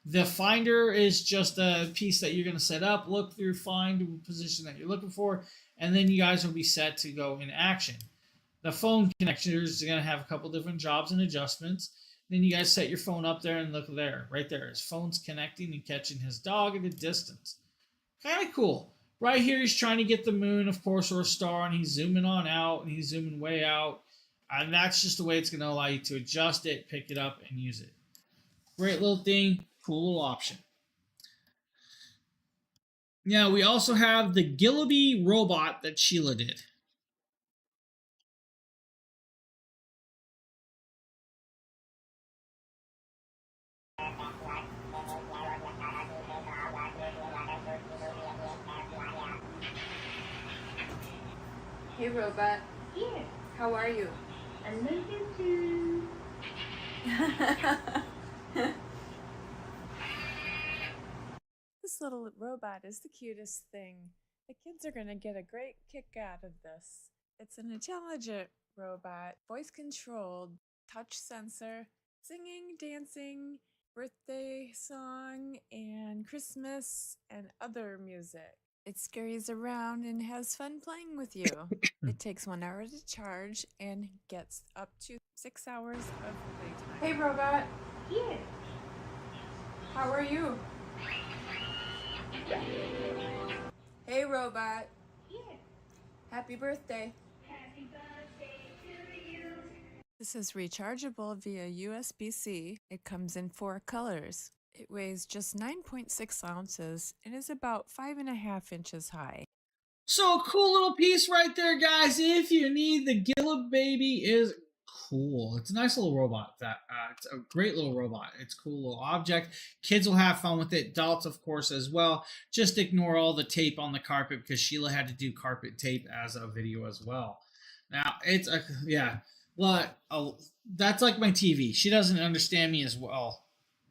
The finder is just a piece that you're going to set up, look through, find the position that you're looking for, and then you guys will be set to go in action. The phone connectors are going to have a couple different jobs and adjustments. Then you guys set your phone up there and look there, right there. His phone's connecting and catching his dog at a distance. Kind of cool. Right here, he's trying to get the moon, of course, or a star, and he's zooming on out, and he's zooming way out. And that's just the way it's going to allow you to adjust it, pick it up, and use it. Great little thing, cool little option. Now, we also have the Gillaby robot that Sheila did. Hey, robot. Yeah. How are you? I love you too. This little robot is the cutest thing. The kids are going to get a great kick out of this. It's an intelligent robot, voice controlled, touch sensor, singing, dancing, birthday song, and Christmas and other music. It scurries around and has fun playing with you. It takes 1 hour to charge and gets up to 6 hours of playtime. Hey, robot. Yeah. How are you? Hey, robot. Yeah. Happy birthday. Happy birthday to you. This is rechargeable via USB-C. It comes in 4 colors. It weighs just 9.6 ounces and is about 5.5 inches high. So a cool little piece right there, guys. If you need, the Gilla Baby is cool. It's a nice little robot. It's a great little robot. It's a cool little object. Kids will have fun with it. Adults, of course, as well. Just ignore all the tape on the carpet because Sheila had to do carpet tape as a video as well. Now it's a that's like my TV. She doesn't understand me as well.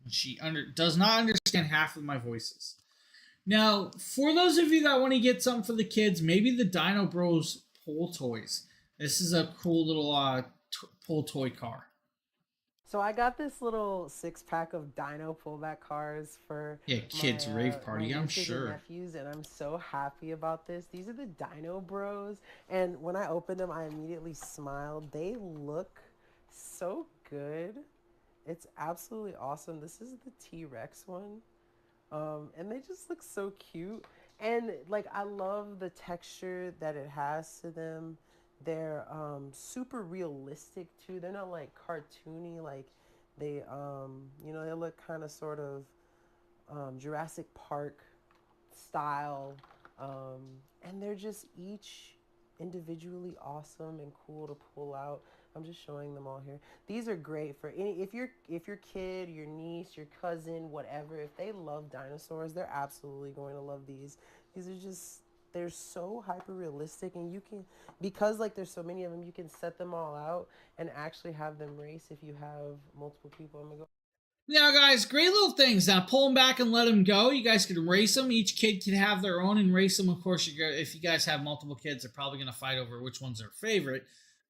She does not understand half of my voices. Now, for those of you that want to get something for the kids, maybe the Dino Bros pull toys. This is a cool little pull toy car. So I got this little 6-pack of Dino pullback cars for kids rave party, my I'm nieces and sure. nephews, and I'm so happy about this. These are the Dino Bros, and when I opened them, I immediately smiled. They look so good. It's absolutely awesome. This is the T-Rex one. And they just look so cute. And like, I love the texture that it has to them. They're super realistic too. They're not like cartoony, like they they look kind of sort of Jurassic Park style. And they're just each individually awesome and cool to pull out. I'm just showing them all here. These are great for if your kid, your niece, your cousin, whatever, if they love dinosaurs, they're absolutely going to love these. These are just, they're so hyper realistic, and you can, because like there's so many of them, you can set them all out and actually have them race if you have multiple people. I'm gonna go. Now, guys, great little things. Now, pull them back and let them go. You guys can race them. Each kid can have their own and race them. Of course, if you guys have multiple kids, they're probably going to fight over which one's their favorite.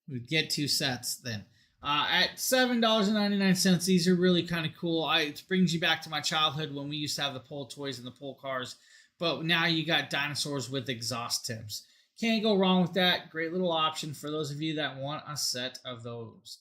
We get 2 sets then. At $7.99, these are really kind of cool. It brings you back to my childhood when we used to have the pull toys and the pull cars. But now you got dinosaurs with exhaust tips. Can't go wrong with that. Great little option for those of you that want a set of those.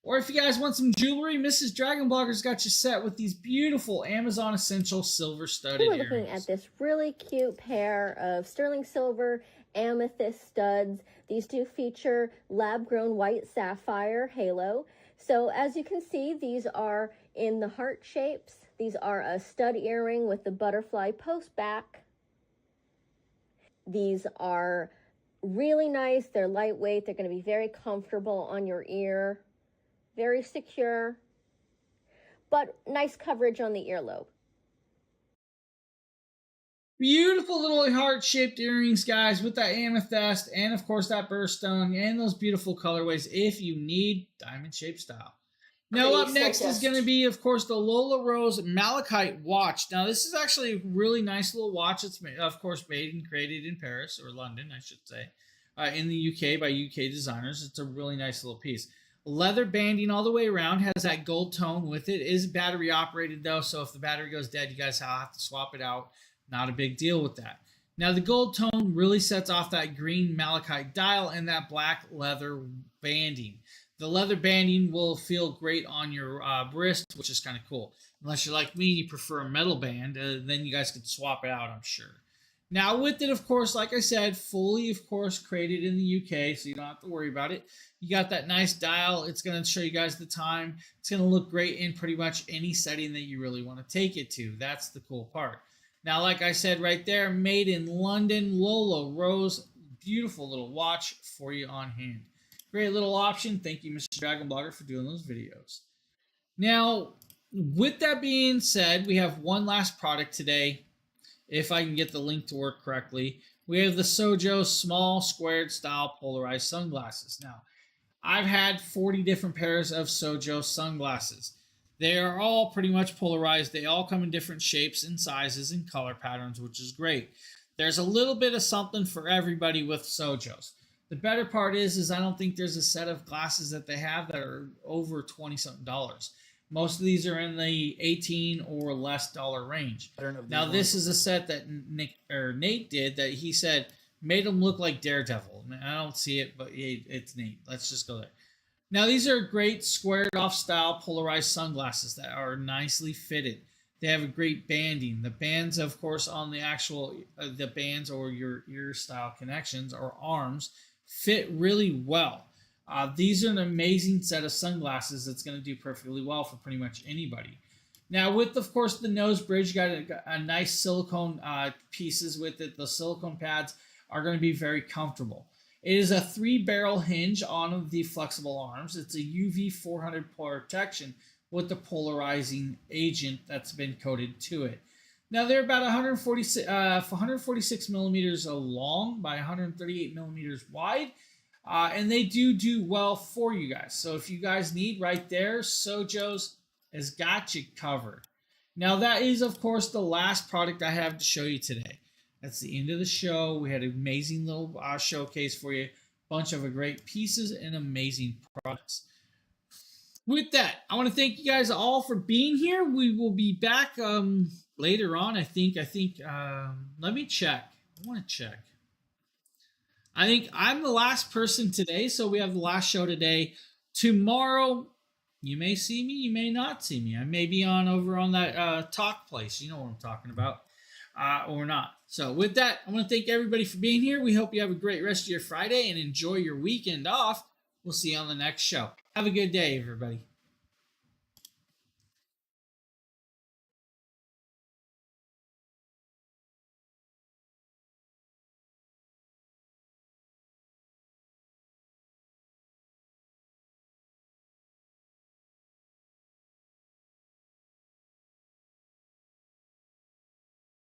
Or if you guys want some jewelry, Mrs. Dragon Blogger's got you set with these beautiful Amazon Essential silver studded We're earrings. looking at this really cute pair of sterling silver amethyst studs. These do feature lab-grown white sapphire halo. So as you can see, these are in the heart shapes. These are a stud earring with the butterfly post back. These are really nice. They're lightweight. They're going to be very comfortable on your ear. Very secure, but nice coverage on the earlobe. Beautiful little heart-shaped earrings, guys, with that amethyst and, of course, that birthstone and those beautiful colorways if you need diamond-shaped style. Now, up next is going to be, of course, the Lola Rose Malachite watch. Now, this is actually a really nice little watch. It's, of course, made and created in Paris, or London, I should say, in the UK by UK designers. It's a really nice little piece. Leather banding all the way around, has that gold tone with it. It is battery operated though, so if the battery goes dead, you guys have to swap it out. Not a big deal with that. Now the gold tone really sets off that green malachite dial and that black leather banding. The leather banding will feel great on your wrist, which is kind of cool. Unless you're like me and you prefer a metal band, then you guys could swap it out, I'm sure. Now with it, of course, like I said, fully, of course, created in the UK, so you don't have to worry about it. You got that nice dial. It's going to show you guys the time. It's going to look great in pretty much any setting that you really want to take it to. That's the cool part. Now, like I said right there, made in London, Lola Rose, beautiful little watch for you on hand. Great little option. Thank you, Mr. Dragon Blogger, for doing those videos. Now, with that being said, we have one last product today. If I can get the link to work correctly, we have the Sojo small squared style polarized sunglasses. Now, I've had 40 different pairs of Sojo sunglasses. They are all pretty much polarized. They all come in different shapes and sizes and color patterns, which is great. There's a little bit of something for everybody with Sojos. The better part is I don't think there's a set of glasses that they have that are over $20-something. Most of these are in the $18 or less dollar range. Now, this is a set that Nate did that he said made him look like Daredevil. I don't see it, but it's Nate. Let's just go there. Now, these are great squared off style polarized sunglasses that are nicely fitted. They have a great banding. The bands, of course, on the actual, the bands or your ear style connections or arms fit really well. These are an amazing set of sunglasses that's going to do perfectly well for pretty much anybody. Now, with, of course, the nose bridge, got a nice silicone pieces with it. The silicone pads are going to be very comfortable. It is a 3-barrel hinge on the flexible arms. It's a UV 400 protection with the polarizing agent that's been coated to it. Now, they're about 146 millimeters long by 138 millimeters wide. And they do well for you guys. So if you guys need right there, Sojo's has got you covered. Now, that is, of course, the last product I have to show you today. That's the end of the show. We had an amazing little showcase for you. Bunch of great pieces and amazing products. With that, I want to thank you guys all for being here. We will be back later on, I think. Let me check. I want to check. I think I'm the last person today, so we have the last show today. Tomorrow, you may see me, you may not see me. I may be over on that talk place. You know what I'm talking about, or not. So with that, I want to thank everybody for being here. We hope you have a great rest of your Friday and enjoy your weekend off. We'll see you on the next show. Have a good day, everybody.